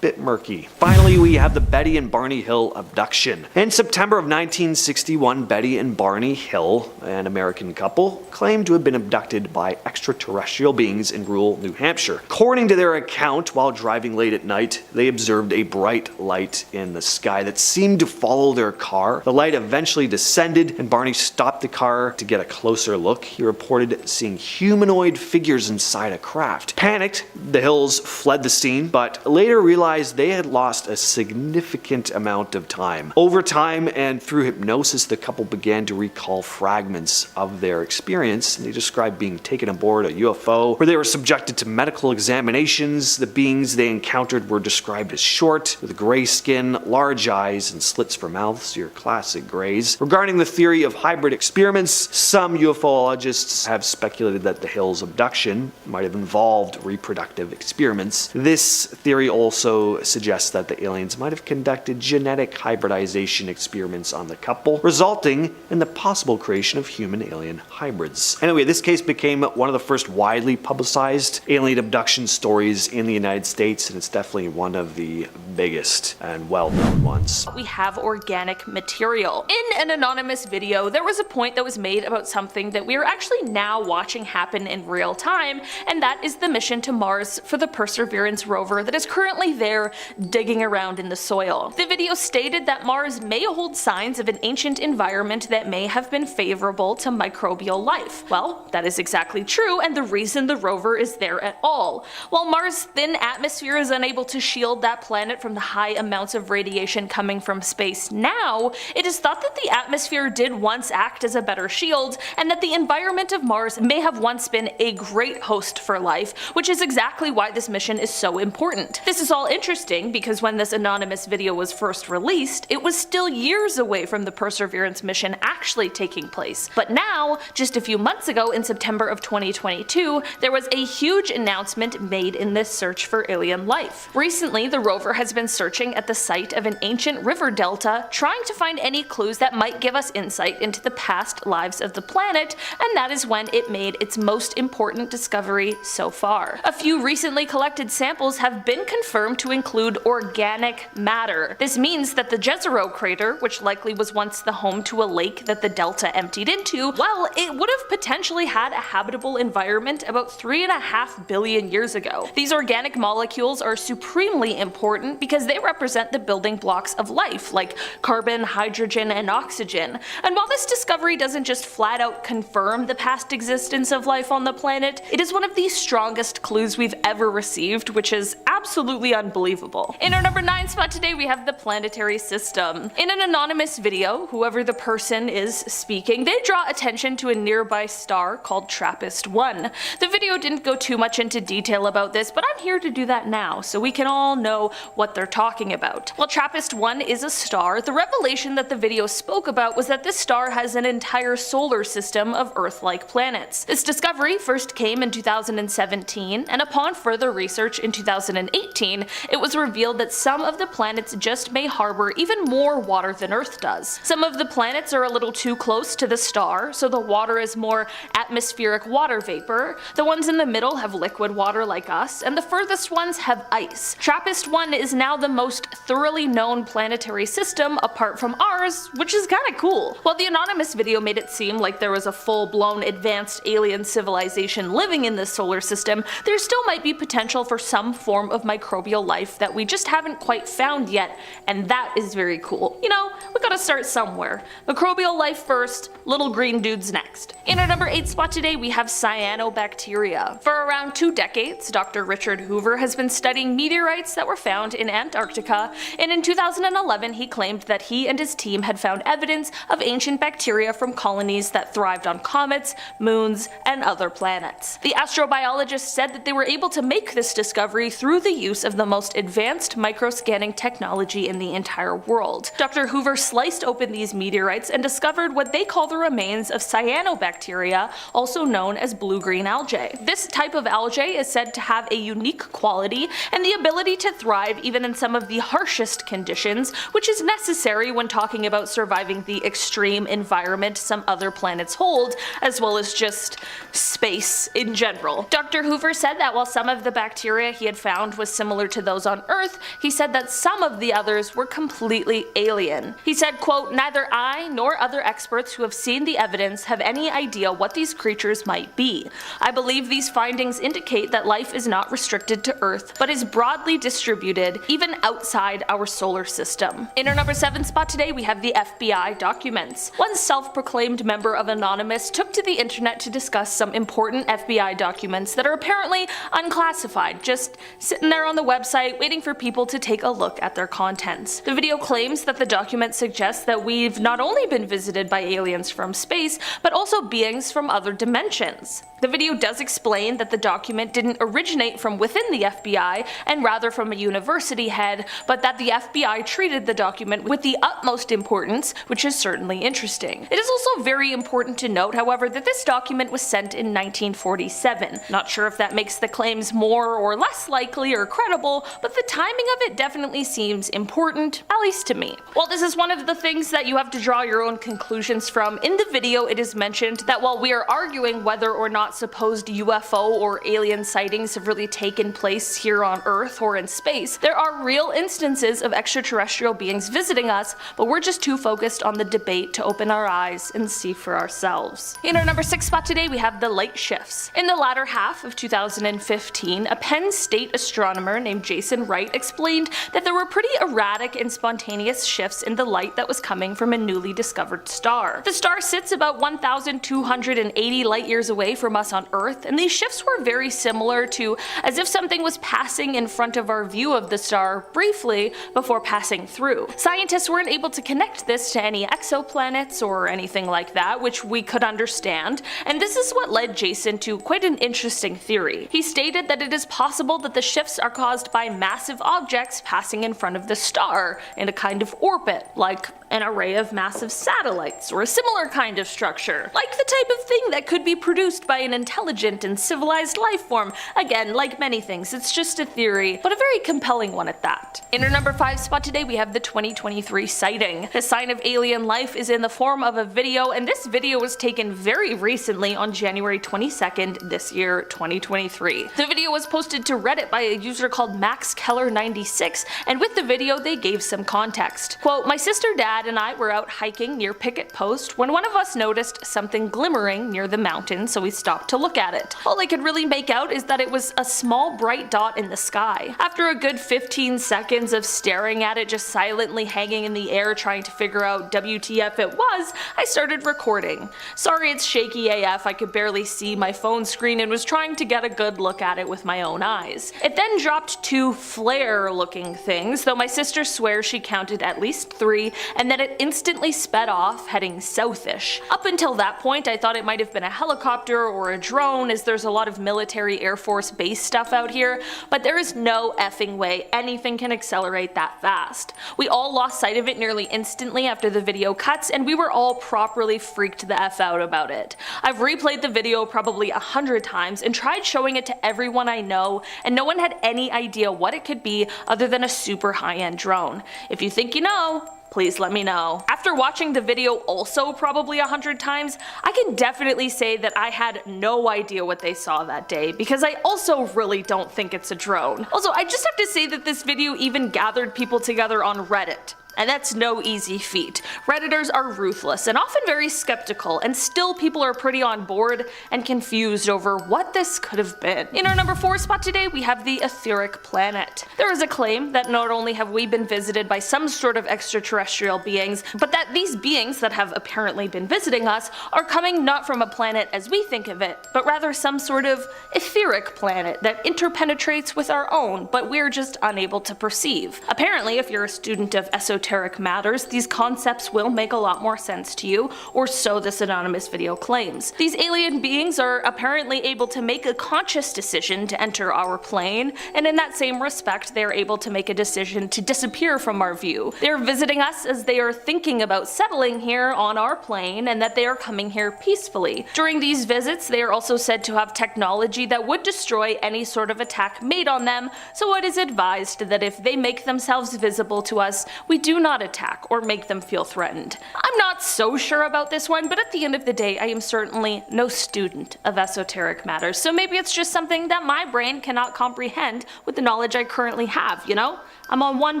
bit murky. Finally, we have the Betty and Barney Hill abduction. In September of 1961, Betty and Barney Hill, an American couple, claimed to have been abducted by extraterrestrial beings in rural New Hampshire. According to their account, while driving late at night, they observed a bright light in the sky that seemed to follow their car. The light eventually descended, and Barney stopped the car to get a closer look. He reported seeing humanoid figures inside a craft. Panicked, the Hills fled the scene, but later realized they had lost a significant amount of time. Over time and through hypnosis, the couple began to recall fragments of their experience. They described being taken aboard a UFO where they were subjected to medical examinations. The beings they encountered were described as short, with gray skin, large eyes, and slits for mouths, your classic grays. Regarding the theory of hybrid experiments, some ufologists have speculated that the Hills abduction might have involved reproductive experiments. This theory also suggests that the aliens might have conducted genetic hybridization experiments on the couple, resulting in the possible creation of human-alien hybrids. Anyway, this case became one of the first widely publicized alien abduction stories in the United States, and it's definitely one of the biggest and well-known ones. We have organic material. In an anonymous video, there was a point that was made about something that we are actually now watching happen in real time, and that is the mission to Mars for the Perseverance rover that is currently there there digging around in the soil. The video stated that Mars may hold signs of an ancient environment that may have been favorable to microbial life. Well, that is exactly true, and the reason the rover is there at all. While Mars' thin atmosphere is unable to shield that planet from the high amounts of radiation coming from space now, it is thought that the atmosphere did once act as a better shield, and that the environment of Mars may have once been a great host for life, which is exactly why this mission is so important. This is all interesting because when this anonymous video was first released, it was still years away from the Perseverance mission actually taking place. But now, just a few months ago in September of 2022, there was a huge announcement made in this search for alien life. Recently, the rover has been searching at the site of an ancient river delta, trying to find any clues that might give us insight into the past lives of the planet, and that is when it made its most important discovery so far. A few recently collected samples have been confirmed to include organic matter. This means that the Jezero crater, which likely was once the home to a lake that the delta emptied into, well, it would have potentially had a habitable environment about 3.5 billion years ago. These organic molecules are supremely important because they represent the building blocks of life, like carbon, hydrogen, and oxygen. And while this discovery doesn't just flat out confirm the past existence of life on the planet, it is one of the strongest clues we've ever received, which is absolutely unbelievable. In our number 9 spot today, we have the planetary system. In an anonymous video, whoever the person is speaking, they draw attention to a nearby star called TRAPPIST-1. The video didn't go too much into detail about this, but I'm here to do that now, so we can all know what they're talking about. While TRAPPIST-1 is a star, the revelation that the video spoke about was that this star has an entire solar system of Earth-like planets. This discovery first came in 2017, and upon further research in 2018, it was revealed that some of the planets just may harbor even more water than Earth does. Some of the planets are a little too close to the star, so the water is more atmospheric water vapor. The ones in the middle have liquid water like us, and the furthest ones have ice. TRAPPIST-1 is now the most thoroughly known planetary system apart from ours, which is kinda cool. While the anonymous video made it seem like there was a full-blown advanced alien civilization living in this solar system, there still might be potential for some form of microbial life that we just haven't quite found yet, and that is very cool. You know, we gotta start somewhere. Microbial life first, little green dudes next. In our number 8 spot today, we have cyanobacteria. For around 2 decades, Dr. Richard Hoover has been studying meteorites that were found in Antarctica, and in 2011 he claimed that he and his team had found evidence of ancient bacteria from colonies that thrived on comets, moons, and other planets. The astrobiologist said that they were able to make this discovery through the use of the most advanced microscanning technology in the entire world. Dr. Hoover sliced open these meteorites and discovered what they call the remains of cyanobacteria, also known as blue-green algae. This type of algae is said to have a unique quality and the ability to thrive even in some of the harshest conditions, which is necessary when talking about surviving the extreme environment some other planets hold, as well as just space in general. Dr. Hoover said that while some of the bacteria he had found was similar to those on Earth, he said that some of the others were completely alien. He said, quote, "Neither I nor other experts who have seen the evidence have any idea what these creatures might be. I believe these findings indicate that life is not restricted to Earth, but is broadly distributed even outside our solar system." In our number 7 spot today, we have the FBI documents. One self-proclaimed member of Anonymous took to the internet to discuss some important FBI documents that are apparently unclassified, just sitting there on the website waiting for people to take a look at their contents. The video claims that the document suggests that we've not only been visited by aliens from space, but also beings from other dimensions. The video does explain that the document didn't originate from within the FBI and rather from a university head, but that the FBI treated the document with the utmost importance, which is certainly interesting. It is also very important to note, however, that this document was sent in 1947. Not sure if that makes the claims more or less likely or credible, but the timing of it definitely seems important, at least to me. While this is one of the things that you have to draw your own conclusions from, in the video it is mentioned that while we are arguing whether or not supposed UFO or alien sightings have really taken place here on Earth or in space, there are real instances of extraterrestrial beings visiting us, but we're just too focused on the debate to open our eyes and see for ourselves. In our number 6 spot today, we have the light shifts. In the latter half of 2015, a Penn State astronomer named Jason Wright explained that there were pretty erratic and spontaneous shifts in the light that was coming from a newly discovered star. The star sits about 1,280 light years away from us on Earth, and these shifts were very similar to as if something was passing in front of our view of the star briefly before passing through. Scientists weren't able to connect this to any exoplanets or anything like that, which we could understand, and this is what led Jason to quite an interesting theory. He stated that it is possible that the shifts are caused by massive objects passing in front of the star in a kind of orbit, like an array of massive satellites or a similar kind of structure, like the type of thing that could be produced by an intelligent and civilized life form. Again, like many things, it's just a theory, but a very compelling one at that. In our number 5 spot today, we have the 2023 sighting. The sign of alien life is in the form of a video, and this video was taken very recently on January 22nd this year, 2023. The video was posted to Reddit by a user called MaxKeller96, and with the video they gave some context. Quote, "My sister, dad, and I were out hiking near Picket Post when one of us noticed something glimmering near the mountain, so we stopped to look at it. All I could really make out is that it was a small bright dot in the sky. After a good 15 seconds of staring at it just silently hanging in the air trying to figure out WTF it was, I started recording. Sorry it's shaky AF, I could barely see my phone screen and was trying to get a good look at it with my own eyes. It then dropped 2 flare looking things, though my sister swears she counted at least 3, and then it instantly sped off, heading southish. Up until that point I thought it might have been a helicopter or a drone, as there's a lot of military Air Force base stuff out here, but there is no effing way anything can accelerate that fast. We all lost sight of it nearly instantly after the video cuts, and we were all properly freaked the F out about it. I've replayed the video probably 100 times and tried showing it to everyone I know, and no one had any idea what it could be other than a super high-end drone. If you think you know, please let me know." After watching the video also probably 100 times, I can definitely say that I had no idea what they saw that day, because I also really don't think it's a drone. Also, I just have to say that this video even gathered people together on Reddit. And that's no easy feat. Redditors are ruthless and often very skeptical, and still people are pretty on board and confused over what this could have been. In our number 4 spot today, we have the etheric planet. There is a claim that not only have we been visited by some sort of extraterrestrial beings, but that these beings that have apparently been visiting us are coming not from a planet as we think of it, but rather some sort of etheric planet that interpenetrates with our own, but we're just unable to perceive. Apparently, if you're a student of esoteric matters, these concepts will make a lot more sense to you, or so this anonymous video claims. These alien beings are apparently able to make a conscious decision to enter our plane, and in that same respect they are able to make a decision to disappear from our view. They are visiting us as they are thinking about settling here on our plane, and that they are coming here peacefully. During these visits they are also said to have technology that would destroy any sort of attack made on them, so it is advised that if they make themselves visible to us, we do not attack or make them feel threatened. I'm not so sure about this one, but at the end of the day I am certainly no student of esoteric matters, so maybe it's just something that my brain cannot comprehend with the knowledge I currently have, you know? I'm on one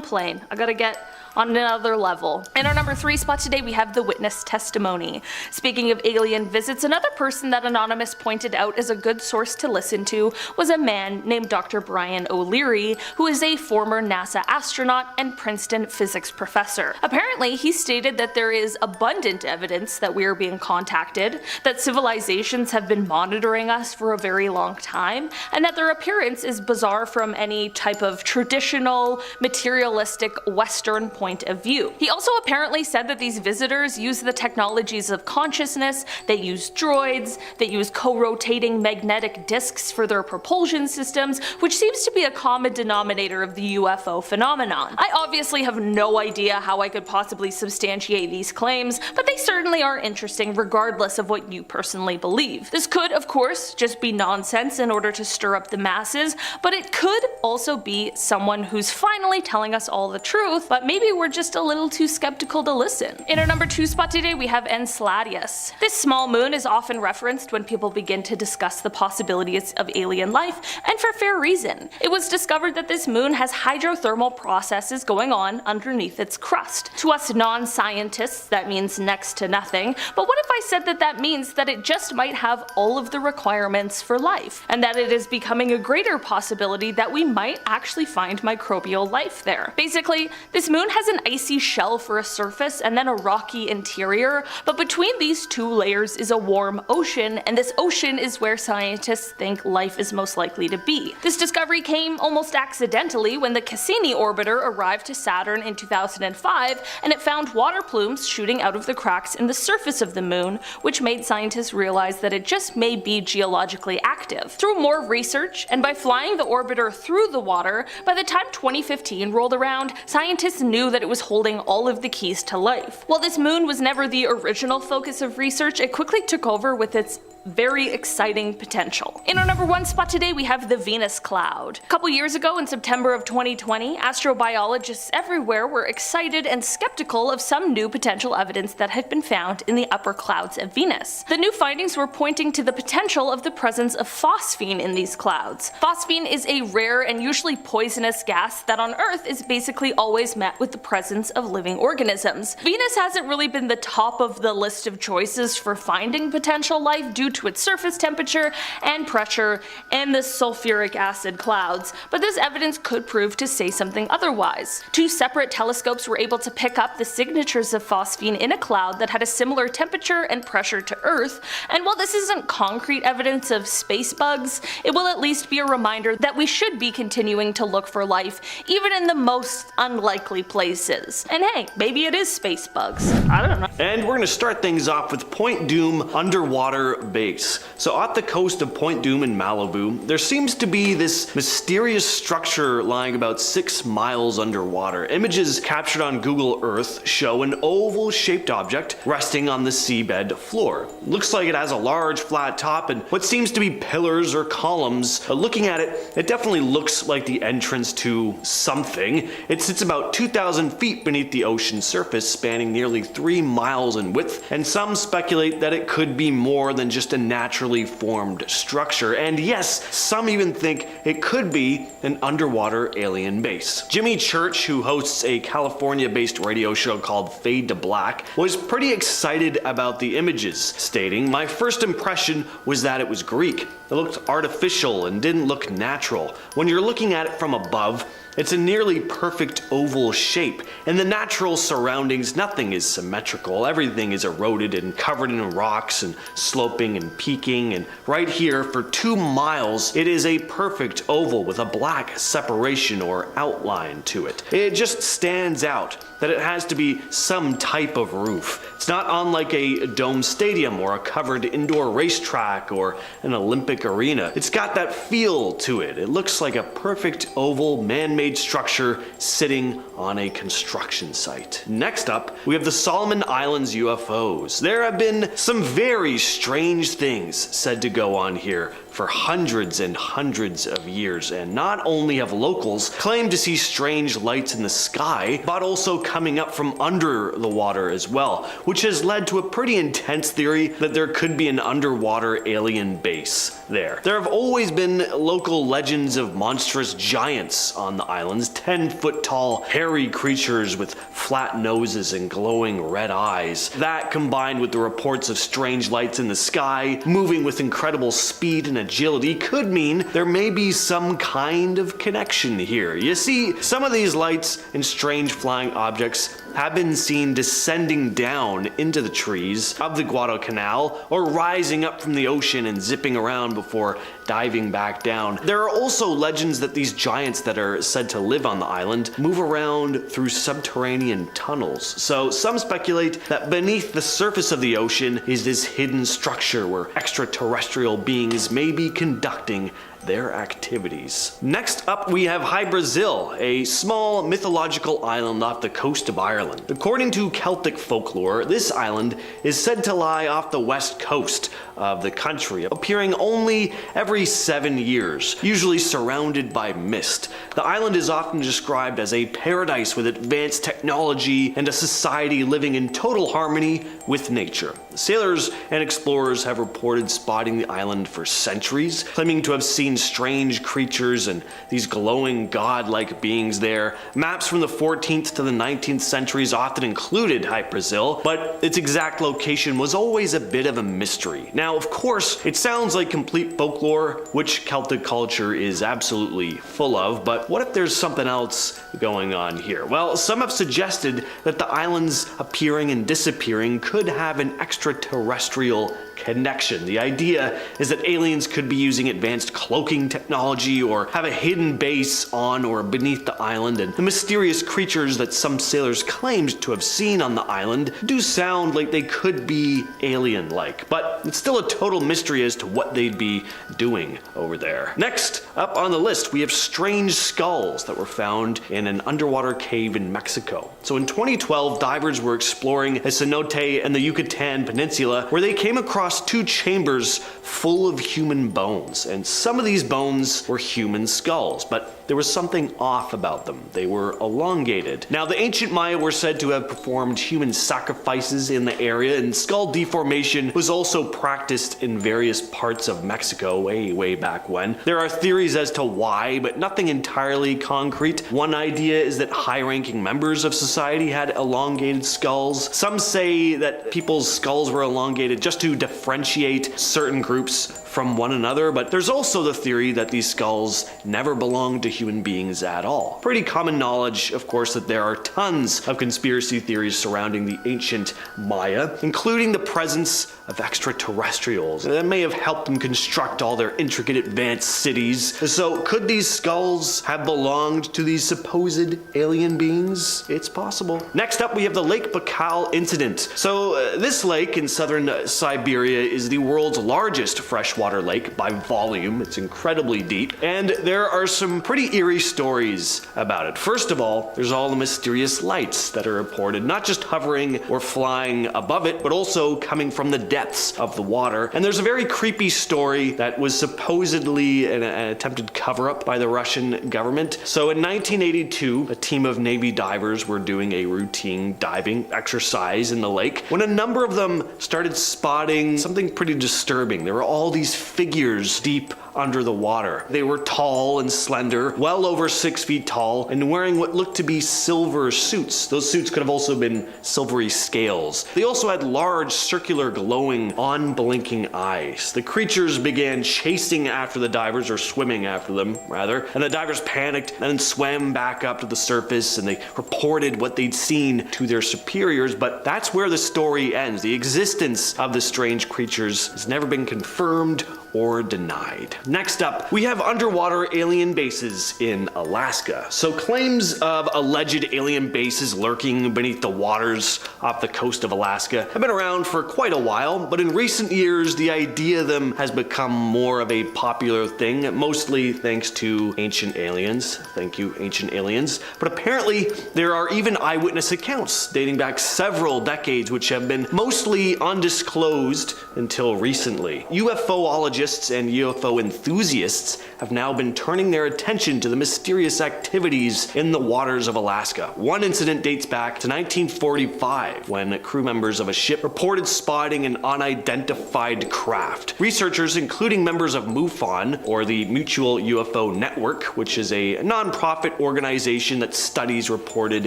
plane, I gotta get on another level. In our number 3 spot today, we have the witness testimony. Speaking of alien visits, another person that Anonymous pointed out as a good source to listen to was a man named Dr. Brian O'Leary, who is a former NASA astronaut and Princeton physics professor. Apparently, he stated that there is abundant evidence that we are being contacted, that civilizations have been monitoring us for a very long time, and that their appearance is bizarre from any type of traditional, materialistic Western point of view. He also apparently said that these visitors use the technologies of consciousness, they use droids, they use co-rotating magnetic discs for their propulsion systems, which seems to be a common denominator of the UFO phenomenon. I obviously have no idea how I could possibly substantiate these claims, but they certainly are interesting regardless of what you personally believe. This could, of course, just be nonsense in order to stir up the masses, but it could also be someone who's finally telling us all the truth, but maybe maybe we're just a little too skeptical to listen. In our number 2 spot today, we have Enceladus. This small moon is often referenced when people begin to discuss the possibilities of alien life, and for fair reason. It was discovered that this moon has hydrothermal processes going on underneath its crust. To us non-scientists, that means next to nothing, but what if I said that that means that it just might have all of the requirements for life, and that it is becoming a greater possibility that we might actually find microbial life there. Basically, this moon has an icy shell for a surface and then a rocky interior, but between these two layers is a warm ocean, and this ocean is where scientists think life is most likely to be. This discovery came almost accidentally when the Cassini orbiter arrived to Saturn in 2005, and it found water plumes shooting out of the cracks in the surface of the moon, which made scientists realize that it just may be geologically active. Through more research, and by flying the orbiter through the water, by the time 2015 rolled around, scientists knew that it was holding all of the keys to life. While this moon was never the original focus of research, it quickly took over with its very exciting potential. In our number 1 spot today, we have the Venus cloud. A couple years ago in September of 2020, astrobiologists everywhere were excited and skeptical of some new potential evidence that had been found in the upper clouds of Venus. The new findings were pointing to the potential of the presence of phosphine in these clouds. Phosphine is a rare and usually poisonous gas that on Earth is basically always met with the presence of living organisms. Venus hasn't really been the top of the list of choices for finding potential life due to its surface temperature and pressure and the sulfuric acid clouds, but this evidence could prove to say something otherwise. 2 separate telescopes were able to pick up the signatures of phosphine in a cloud that had a similar temperature and pressure to Earth, and while this isn't concrete evidence of space bugs, it will at least be a reminder that we should be continuing to look for life, even in the most unlikely places. And hey, maybe it is space bugs. I don't know. And we're going to start things off with Point Dume underwater base. So off the coast of Point Dume in Malibu, there seems to be this mysterious structure lying about 6 miles underwater. Images captured on Google Earth show an oval-shaped object resting on the seabed floor. Looks like it has a large flat top and what seems to be pillars or columns. Looking at it, it definitely looks like the entrance to something. It sits about 2,000 feet beneath the ocean surface, spanning nearly 3 miles in width, and some speculate that it could be more than just a naturally formed structure, and yes, some even think it could be an underwater alien base. Jimmy Church, who hosts a California-based radio show called Fade to Black, was pretty excited about the images, stating, "My first impression was that it was Greek. It looked artificial and didn't look natural. When you're looking at it from above, it's a nearly perfect oval shape. In the natural surroundings, nothing is symmetrical. Everything is eroded and covered in rocks and sloping and peaking, and right here for 2 miles, it is a perfect oval with a black separation or outline to it. It just stands out that it has to be some type of roof. It's not unlike a dome stadium or a covered indoor racetrack or an Olympic arena. It's got that feel to it. It looks like a perfect oval man-made structure sitting on a construction site." Next up, we have the Solomon Islands UFOs. There have been some very strange things said to go on here for hundreds and hundreds of years, and not only have locals claimed to see strange lights in the sky, but also coming up from under the water as well, which has led to a pretty intense theory that there could be an underwater alien base there. There have always been local legends of monstrous giants on the islands, 10-foot tall, hairy creatures with flat noses and glowing red eyes. That, combined with the reports of strange lights in the sky, moving with incredible speed and agility, could mean there may be some kind of connection here. You see, some of these lights and strange flying objects have been seen descending down into the trees of the Guadalcanal or rising up from the ocean and zipping around before diving back down. There are also legends that these giants that are said to live on the island move around through subterranean tunnels. So some speculate that beneath the surface of the ocean is this hidden structure where extraterrestrial beings may be conducting their activities. Next up, we have Hy-Brasil, a small mythological island off the coast of Ireland. According to Celtic folklore, this island is said to lie off the west coast of the country, appearing only every 7 years, usually surrounded by mist. The island is often described as a paradise with advanced technology and a society living in total harmony with nature. Sailors and explorers have reported spotting the island for centuries, claiming to have seen strange creatures and these glowing god-like beings there. Maps from the 14th to the 19th centuries often included Hy-Brasil, but its exact location was always a bit of a mystery. Now, of course, it sounds like complete folklore, which Celtic culture is absolutely full of, but what if there's something else going on here? Well, some have suggested that the island's appearing and disappearing could have an extraterrestrial connection. The idea is that aliens could be using advanced cloaking technology or have a hidden base on or beneath the island, and the mysterious creatures that some sailors claimed to have seen on the island do sound like they could be alien-like, but it's still a total mystery as to what they'd be doing over there. Next up on the list, we have strange skulls that were found in an underwater cave in Mexico. So in 2012, divers were exploring a cenote in the Yucatan Peninsula where they came across 2 chambers full of human bones, and some of these bones were human skulls, but there was something off about them. They were elongated. Now, the ancient Maya were said to have performed human sacrifices in the area, and skull deformation was also practiced in various parts of Mexico way back when. There are theories as to why, but nothing entirely concrete. One idea is that high-ranking members of society had elongated skulls. Some say that people's skulls were elongated just to differentiate certain groups from one another, but there's also the theory that these skulls never belonged to human beings at all. Pretty common knowledge, of course, that there are tons of conspiracy theories surrounding the ancient Maya, including the presence of extraterrestrials that may have helped them construct all their intricate advanced cities. So could these skulls have belonged to these supposed alien beings? It's possible. Next up, we have the Lake Baikal incident. So this lake in southern Siberia is the world's largest freshwater lake by volume. It's incredibly deep, and there are some pretty eerie stories about it. First of all, there's all the mysterious lights that are reported, not just hovering or flying above it, but also coming from the depths of the water. And there's a very creepy story that was supposedly an attempted cover-up by the Russian government. So in 1982, a team of Navy divers were doing a routine diving exercise in the lake when a number of them started spotting something pretty disturbing. There were all these figures deep under the water. They were tall and slender, well over 6 feet tall, and wearing what looked to be silver suits. Those suits could have also been silvery scales. They also had large, circular, glowing, unblinking eyes. The creatures began chasing after the divers, or swimming after them, rather, and the divers panicked and then swam back up to the surface, and they reported what they'd seen to their superiors, but that's where the story ends. The existence of the strange creatures has never been confirmed or denied. Next up, we have underwater alien bases in Alaska. So claims of alleged alien bases lurking beneath the waters off the coast of Alaska have been around for quite a while, but in recent years, the idea of them has become more of a popular thing, mostly thanks to Ancient Aliens. Thank you, Ancient Aliens. But apparently, there are even eyewitness accounts dating back several decades, which have been mostly undisclosed until recently. UFOologists and UFO enthusiasts have now been turning their attention to the mysterious activities in the waters of Alaska. One incident dates back to 1945, when crew members of a ship reported spotting an unidentified craft. Researchers, including members of MUFON, or the Mutual UFO Network, which is a non-profit organization that studies reported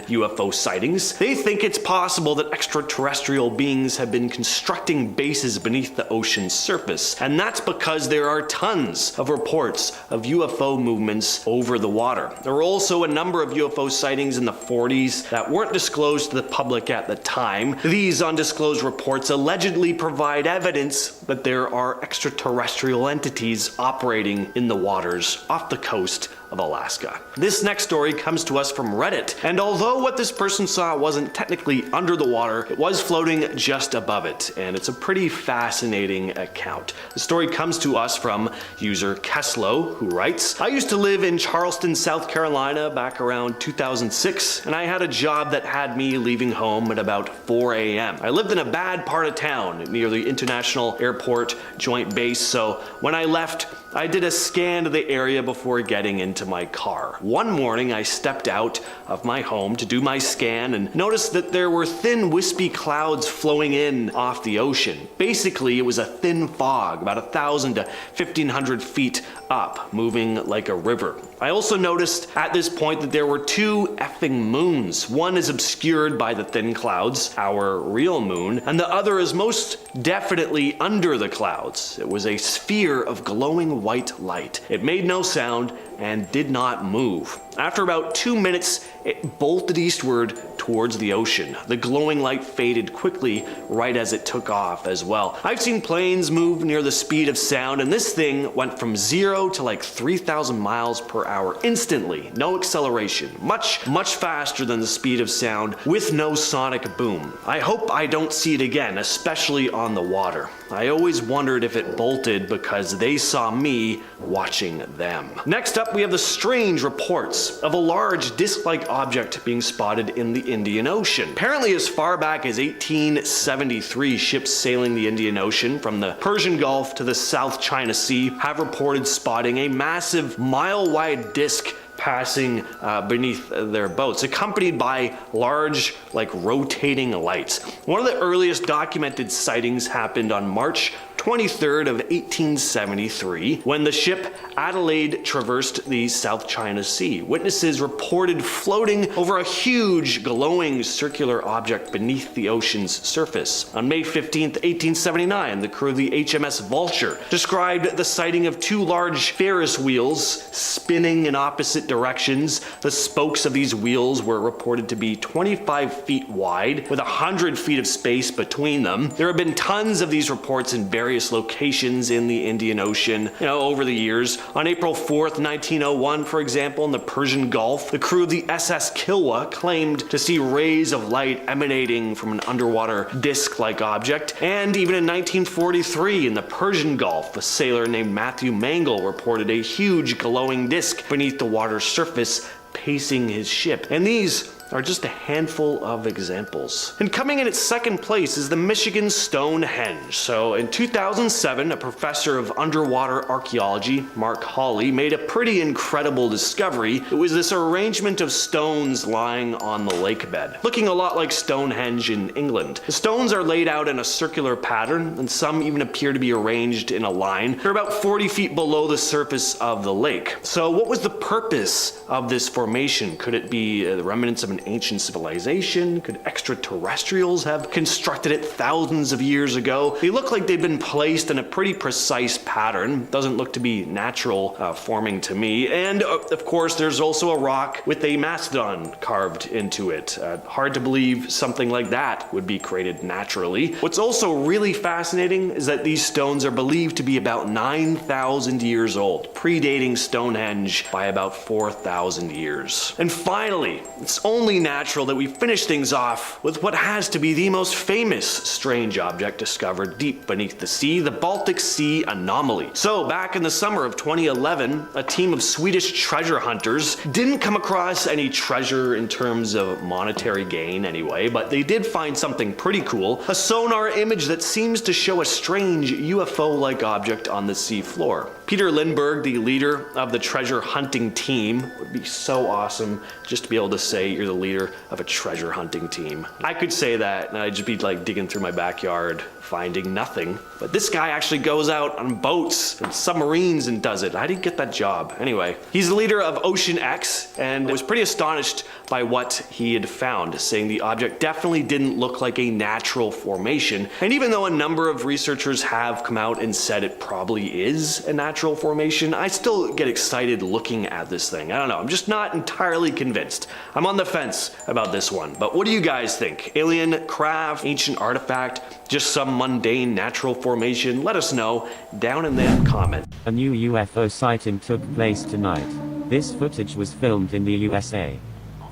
UFO sightings, they think it's possible that extraterrestrial beings have been constructing bases beneath the ocean's surface, and that's because there are tons of reports of UFO movements over the water. There were also a number of UFO sightings in the 40s that weren't disclosed to the public at the time. These undisclosed reports allegedly provide evidence that there are extraterrestrial entities operating in the waters off the coast of Alaska. This next story comes to us from Reddit, and although what this person saw wasn't technically under the water, it was floating just above it, and it's a pretty fascinating account. The story comes to us from user Keslow, who writes, I used to live in Charleston, South Carolina back around 2006, and I had a job that had me leaving home at about 4 a.m. I lived in a bad part of town near the International Airport Joint Base, so when I left, I did a scan of the area before getting into my car. One morning, I stepped out of my home to do my scan and noticed that there were thin, wispy clouds flowing in off the ocean. Basically, it was a thin fog, about 1,000 to 1,500 feet up, moving like a river. I also noticed at this point that there were two effing moons. One is obscured by the thin clouds, our real moon, and the other is most definitely under the clouds. It was a sphere of glowing white light. It made no sound and did not move. After about 2 minutes, it bolted eastward towards the ocean. The glowing light faded quickly right as it took off as well. I've seen planes move near the speed of sound, and this thing went from 0 to like 3,000 miles per hour instantly. No acceleration. Much faster than the speed of sound with no sonic boom. I hope I don't see it again, especially on the water. I always wondered if it bolted because they saw me watching them. Next up, we have the strange reports of a large disc-like object being spotted in the Indian Ocean. Apparently, as far back as 1873, ships sailing the Indian Ocean from the Persian Gulf to the South China Sea have reported spotting a massive mile-wide disc passing beneath their boats, accompanied by large, rotating lights. One of the earliest documented sightings happened on March 23rd of 1873, when the ship Adelaide traversed the South China Sea. Witnesses reported floating over a huge, glowing circular object beneath the ocean's surface. On May 15th, 1879, the crew of the HMS Vulture described the sighting of two large Ferris wheels spinning in opposite directions. The spokes of these wheels were reported to be 25 feet wide, with 100 feet of space between them. There have been tons of these reports in various locations in the Indian Ocean, over the years. On April 4th, 1901, for example, in the Persian Gulf, the crew of the SS Kilwa claimed to see rays of light emanating from an underwater disc-like object. And even in 1943, in the Persian Gulf, a sailor named Matthew Mangle reported a huge glowing disc beneath the water's surface, pacing his ship. And these are just a handful of examples. And coming in at second place is the Michigan Stonehenge. So in 2007, a professor of underwater archaeology, Mark Hawley, made a pretty incredible discovery. It was this arrangement of stones lying on the lake bed, looking a lot like Stonehenge in England. The stones are laid out in a circular pattern, and some even appear to be arranged in a line. They're about 40 feet below the surface of the lake. So what was the purpose of this formation? Could it be the remnants of an ancient civilization? Could extraterrestrials have constructed it thousands of years ago? They look like they've been placed in a pretty precise pattern. Doesn't look to be natural forming to me. And of course, there's also a rock with a mastodon carved into it. Hard to believe something like that would be created naturally. What's also really fascinating is that these stones are believed to be about 9,000 years old, predating Stonehenge by about 4,000 years. And finally, it's only natural that we finish things off with what has to be the most famous strange object discovered deep beneath the sea, the Baltic Sea anomaly. So back in the summer of 2011, a team of Swedish treasure hunters didn't come across any treasure in terms of monetary gain anyway, but they did find something pretty cool, a sonar image that seems to show a strange UFO-like object on the sea floor. Peter Lindbergh, the leader of the treasure hunting team, would be so awesome just to be able to say you're the leader of a treasure hunting team. I could say that and I'd just be digging through my backyard, finding nothing. But this guy actually goes out on boats and submarines and does it. How did he get that job? Anyway, he's the leader of Ocean X and was pretty astonished by what he had found, saying the object definitely didn't look like a natural formation. And even though a number of researchers have come out and said it probably is a natural formation, I still get excited looking at this thing. I don't know, I'm just not entirely convinced. I'm on the fence about this one, but what do you guys think? Alien craft, ancient artifact, just some mundane natural formation? Let us know down in that comment. A new UFO sighting took place tonight. This footage was filmed in the USA.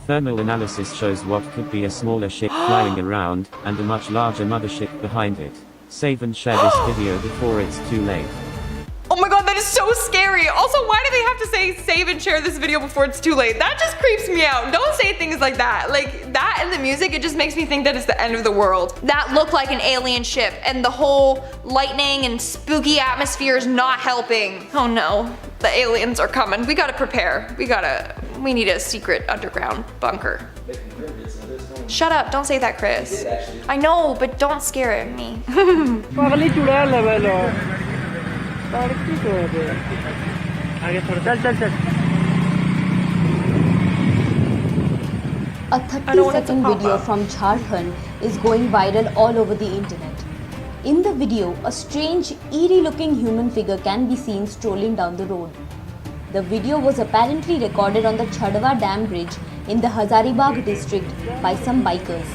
Thermal analysis shows what could be a smaller ship flying around, and a much larger mothership behind it. Save and share this video before it's too late. Oh my god, that is so scary. Also, why do they have to say save and share this video before it's too late? That just creeps me out. Don't say things like that. Like, that and the music, it just makes me think that it's the end of the world. That looked like an alien ship, and the whole lightning and spooky atmosphere is not helping. Oh no, the aliens are coming. We gotta prepare. We need a secret underground bunker. Shut up, don't say that, Chris. I know, but don't scare me. A 30-second video from Charleston is going viral all over the internet. In the video, a strange, eerie-looking human figure can be seen strolling down the road. The video was apparently recorded on the Chadwa Dam Bridge in the Hazaribagh district by some bikers.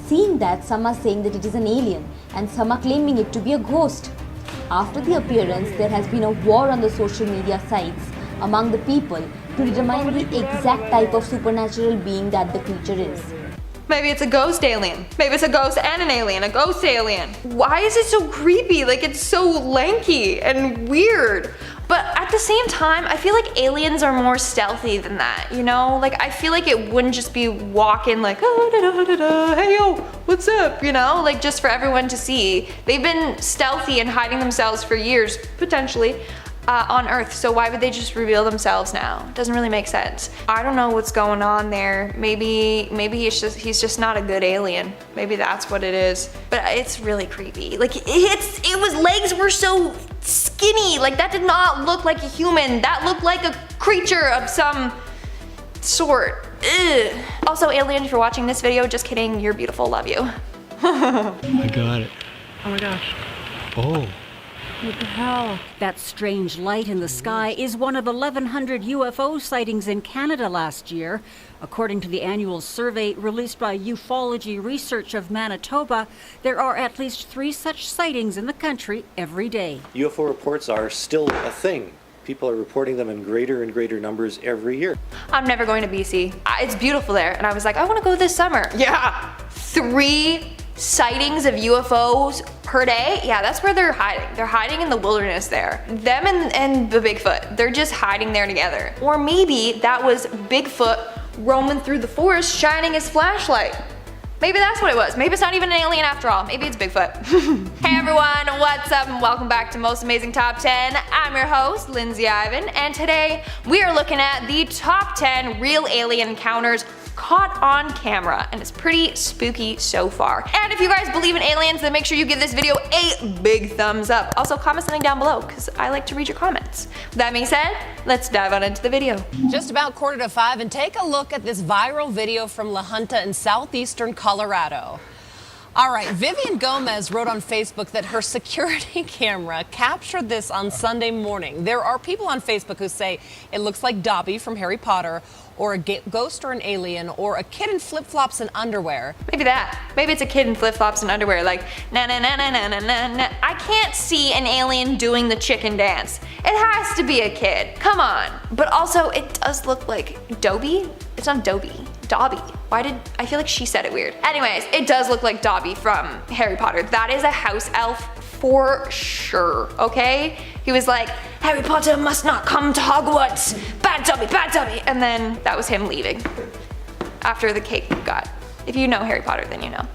Seeing that, some are saying that it is an alien and some are claiming it to be a ghost. After the appearance, there has been a war on the social media sites among the people to determine the exact type of supernatural being that the creature is. Maybe it's a ghost alien. Maybe it's a ghost and an alien, a ghost alien. Why is it so creepy? Like, it's so lanky and weird. But at the same time, I feel like aliens are more stealthy than that, you know? Like, I feel like it wouldn't just be walking like, oh, da, da, da, da, hey yo, what's up, you know? Like, just for everyone to see. They've been stealthy and hiding themselves for years, potentially, on Earth, so why would they just reveal themselves now? Doesn't really make sense. I don't know what's going on there. Maybe he's just not a good alien. Maybe that's what it is. But it's really creepy. Like, legs were so skinny. Like, that did not look like a human. That looked like a creature of some sort. Ugh. Also, alien, if you're watching this video, just kidding, you're beautiful, love you. I got it. Oh my gosh. Oh. What the hell? That strange light in the sky is one of 1,100 UFO sightings in Canada last year. According to the annual survey released by Ufology Research of Manitoba, there are at least 3 such sightings in the country every day. UFO reports are still a thing. People are reporting them in greater and greater numbers every year. I'm never going to BC. It's beautiful there, and I was like, I want to go this summer. Yeah. 3 sightings of UFOs per day? Yeah, that's where they're hiding. They're hiding in the wilderness there. Them and the Bigfoot, they're just hiding there together. Or maybe that was Bigfoot roaming through the forest shining his flashlight. Maybe that's what it was. Maybe it's not even an alien after all. Maybe it's Bigfoot. Hey everyone, what's up and welcome back to Most Amazing Top 10. I'm your host, Lindsay Ivan, and today we are looking at the top 10 real alien encounters caught on camera, and it's pretty spooky so far. And if you guys believe in aliens, then make sure you give this video a big thumbs up. Also, comment something down below, because I like to read your comments. With that being said, let's dive on into the video. Just about 4:45, and take a look at this viral video from La Junta in southeastern Colorado. All right, Vivian Gomez wrote on Facebook that her security camera captured this on Sunday morning. There are people on Facebook who say it looks like Dobby from Harry Potter, or a ghost or an alien, or a kid in flip-flops and underwear. Maybe that. Maybe it's a kid in flip-flops and underwear, like na na na na na na na na. I can't see an alien doing the chicken dance. It has to be a kid. Come on. But also, it does look like Dobby. It's not Dobby. Dobby. I feel like she said it weird. Anyways, it does look like Dobby from Harry Potter. That is a house elf for sure, okay? He was like, Harry Potter must not come to Hogwarts. Bad Dobby, bad Dobby. And then that was him leaving after the cake got. If you know Harry Potter, then you know.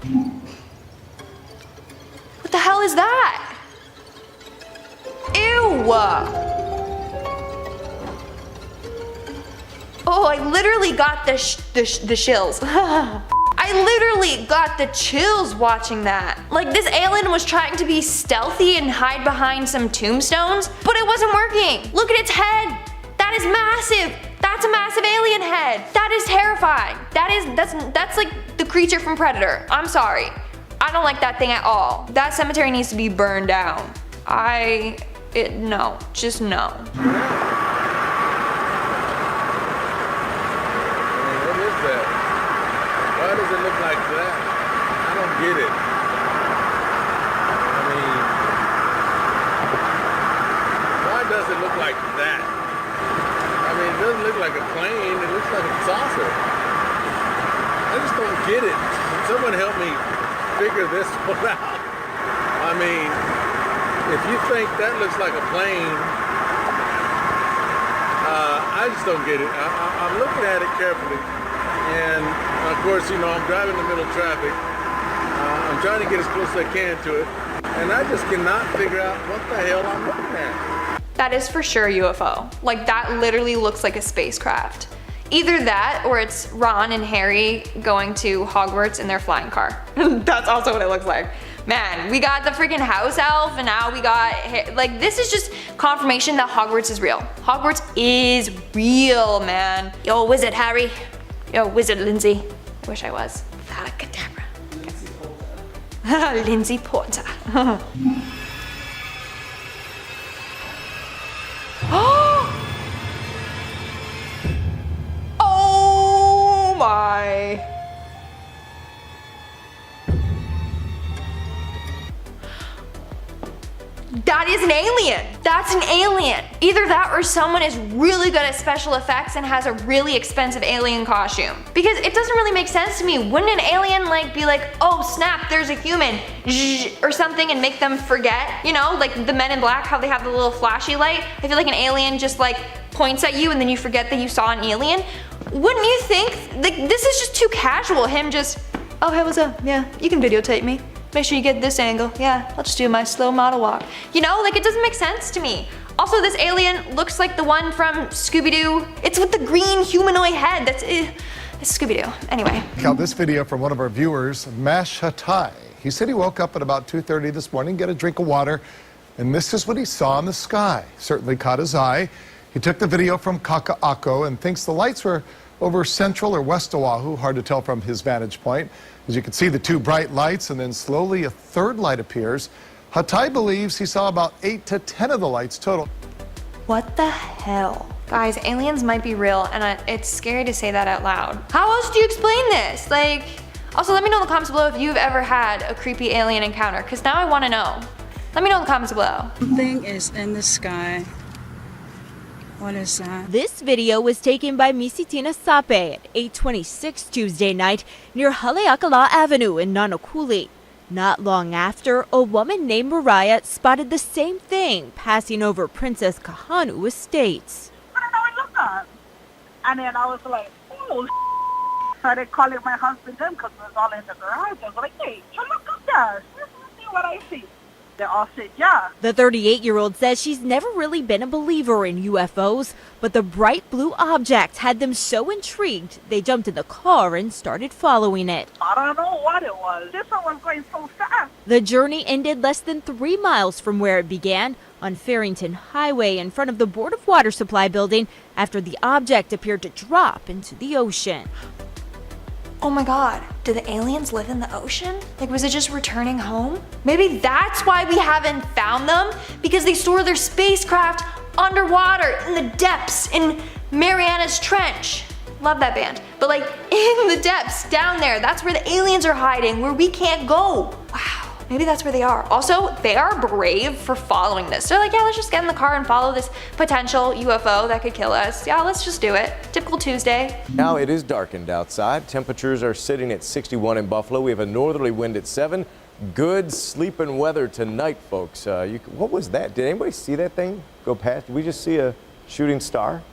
What the hell is that? Ew. Oh, I literally got the shills. I literally got the chills watching that. Like, this alien was trying to be stealthy and hide behind some tombstones, but it wasn't working. Look at its head. That is massive. That's a massive alien head. That is terrifying. That's like the creature from Predator. I'm sorry. I don't like that thing at all. That cemetery needs to be burned down. No, just no. What is that? Why does it look like that? I don't get it. get it. Can someone help me figure this one out? I mean, if you think that looks like a plane, I just don't get it. I'm looking at it carefully, and of course, you know, I'm driving in the middle of traffic. I'm trying to get as close as I can to it, and I just cannot figure out what the hell I'm looking at. That is for sure a UFO. Like, that literally looks like a spacecraft. Either that, or it's Ron and Harry going to Hogwarts in their flying car. That's also what it looks like. Man, we got the freaking house elf, and now we got, like, this is just confirmation that Hogwarts is real. Hogwarts is real, man. Yo, wizard Harry. Yo, wizard Lindsay. I wish I was. Cadabra. Lindsay Porter. Oh my. That is an alien. That's an alien. Either that or someone is really good at special effects and has a really expensive alien costume. Because it doesn't really make sense to me. Wouldn't an alien like be like, oh snap, there's a human, or something, and make them forget? You know, like the Men in Black, how they have the little flashy light. I feel like an alien just like points at you and then you forget that you saw an alien. Wouldn't you think, like, this is just too casual, him just, oh hey, what's up? Yeah, you can videotape me. Make sure you get this angle. Yeah, I'll just do my slow model walk. You know, like, it doesn't make sense to me. Also, this alien looks like the one from Scooby-Doo. It's with the green humanoid head. It's Scooby-Doo. Anyway. Cal, this video from one of our viewers, Mash Hatai. He said he woke up at about 2:30 this morning, get a drink of water, and this is what he saw in the sky. Certainly caught his eye. He took the video from Kaka'ako and thinks the lights were over Central or West Oahu, hard to tell from his vantage point. As you can see, the two bright lights, and then slowly a third light appears. Hatai believes he saw about 8 to 10 of the lights total. What the hell? Guys, aliens might be real, and it's scary to say that out loud. How else do you explain this? Like, also let me know in the comments below if you've ever had a creepy alien encounter, because now I want to know. Let me know in the comments below. Something is in the sky. What is that? This video was taken by Misitina Sape at 8:26 Tuesday night near Haleakala Avenue in Nanakuli. Not long after, a woman named Mariah spotted the same thing passing over Princess Kahanu Estates. I don't know what it looked like. And then I was like, oh, started calling my husband in because it was all in the garage. I was like, hey, look up there. Let's see what I see. They all said, yeah. The 38-year-old says she's never really been a believer in UFOs, but the bright blue object had them so intrigued they jumped in the car and started following it. I don't know what it was. This one was going so fast. The journey ended less than 3 miles from where it began, on Farrington Highway in front of the Board of Water Supply building, after the object appeared to drop into the ocean. Oh my god, do the aliens live in the ocean? Like, was it just returning home? Maybe that's why we haven't found them, because they store their spacecraft underwater in the depths in Mariana's Trench. Love that band. But like, in the depths down there, that's where the aliens are hiding, where we can't go. Wow. Maybe that's where they are. Also, they are brave for following this. They're like, yeah, let's just get in the car and follow this potential UFO that could kill us. Yeah, let's just do it. Typical Tuesday. Now it is darkened outside. Temperatures are sitting at 61 in Buffalo. We have a northerly wind at 7. Good sleeping weather tonight, folks. What was that? Did anybody see that thing go past? Did we just see a shooting star?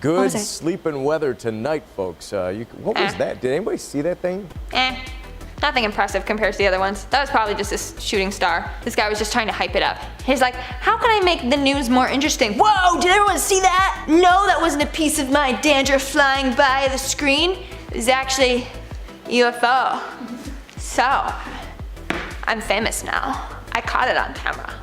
Good sleeping weather tonight, folks. What was that? Did anybody see that thing? Nothing impressive compared to the other ones. That was probably just a shooting star. This guy was just trying to hype it up. He's like, how can I make the news more interesting? Whoa, did everyone see that? No, that wasn't a piece of my dandruff flying by the screen. It was actually UFO. So, I'm famous now. I caught it on camera.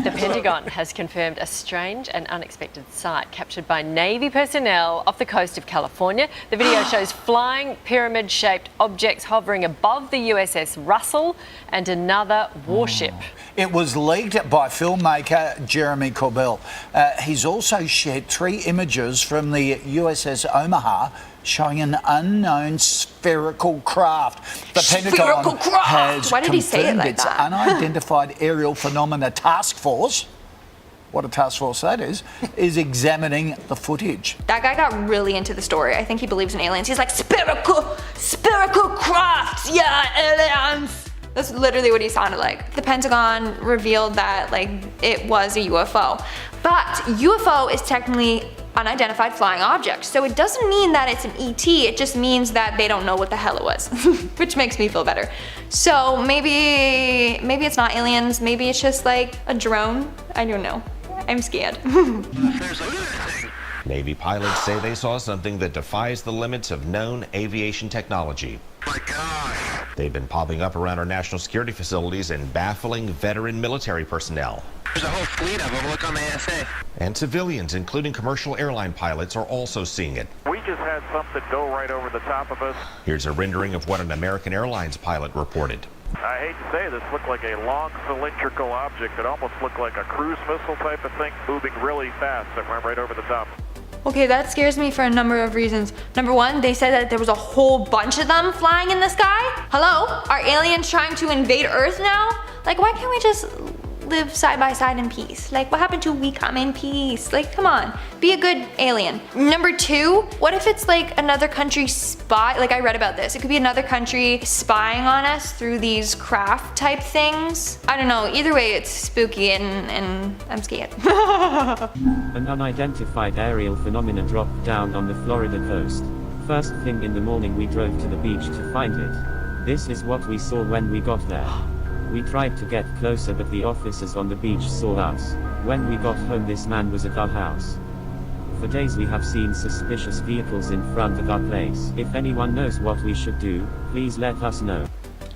The Pentagon has confirmed a strange and unexpected sight captured by Navy personnel off the coast of California. The video shows flying pyramid-shaped objects hovering above the USS Russell and another warship. It was leaked by filmmaker Jeremy Corbell. He's also shared 3 images from the USS Omaha showing an unknown spherical craft. The Pentagon has confirmed its unidentified aerial phenomena task force what a task force that is examining the footage. That guy got really into the story. I think he believes in aliens. He's like, spherical crafts, yeah, aliens. That's literally what he sounded like. The Pentagon revealed that like it was a UFO. But UFO is technically unidentified flying object. So it doesn't mean that it's an ET, it just means that they don't know what the hell it was, which makes me feel better. So maybe it's not aliens, maybe it's just like a drone. I don't know. I'm scared. Navy pilots say they saw something that defies the limits of known aviation technology. They've been popping up around our national security facilities and baffling veteran military personnel. There's a whole fleet of them. Look on the ASA. And civilians, including commercial airline pilots, are also seeing it. We just had something go right over the top of us. Here's a rendering of what an American Airlines pilot reported. I hate to say this, looked like a long cylindrical object. It almost looked like a cruise missile type of thing moving really fast that went right over the top. Okay, that scares me for a number of reasons. Number one, they said that there was a whole bunch of them flying in the sky. Hello? Are aliens trying to invade Earth now? Like, why can't we just live side by side in peace? Like, what happened to we come in peace? Like, come on, be a good alien. Number two, what if it's like another country spy? Like, I read about this. It could be another country spying on us through these craft type things. I don't know, either way it's spooky and I'm scared. An unidentified aerial phenomena dropped down on the Florida coast. First thing in the morning we drove to the beach to find it. This is what we saw when we got there. We tried to get closer but the officers on the beach saw us. When we got home this man was at our house. For days we have seen suspicious vehicles in front of our place. If anyone knows what we should do, please let us know.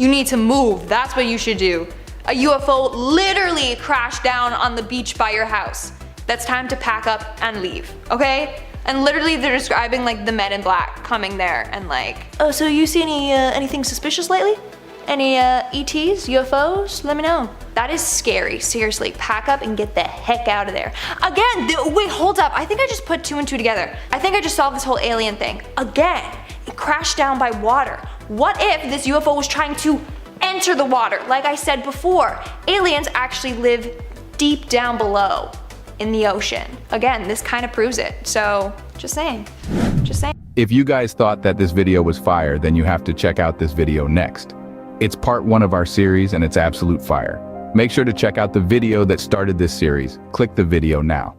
You need to move, that's what you should do. A UFO literally crashed down on the beach by your house. That's time to pack up and leave, okay? And literally they're describing like the Men in Black coming there and like, oh, so you see anything suspicious lately? Any ETs, UFOs? Let me know. That is scary, seriously. Pack up and get the heck out of there. Again, wait, hold up. I think I just put two and two together. I think I just solved this whole alien thing. Again, it crashed down by water. What if this UFO was trying to enter the water? Like I said before, aliens actually live deep down below in the ocean. Again, this kind of proves it. So, just saying. Just saying. If you guys thought that this video was fire, then you have to check out this video next. It's part 1 of our series and it's absolute fire. Make sure to check out the video that started this series. Click the video now.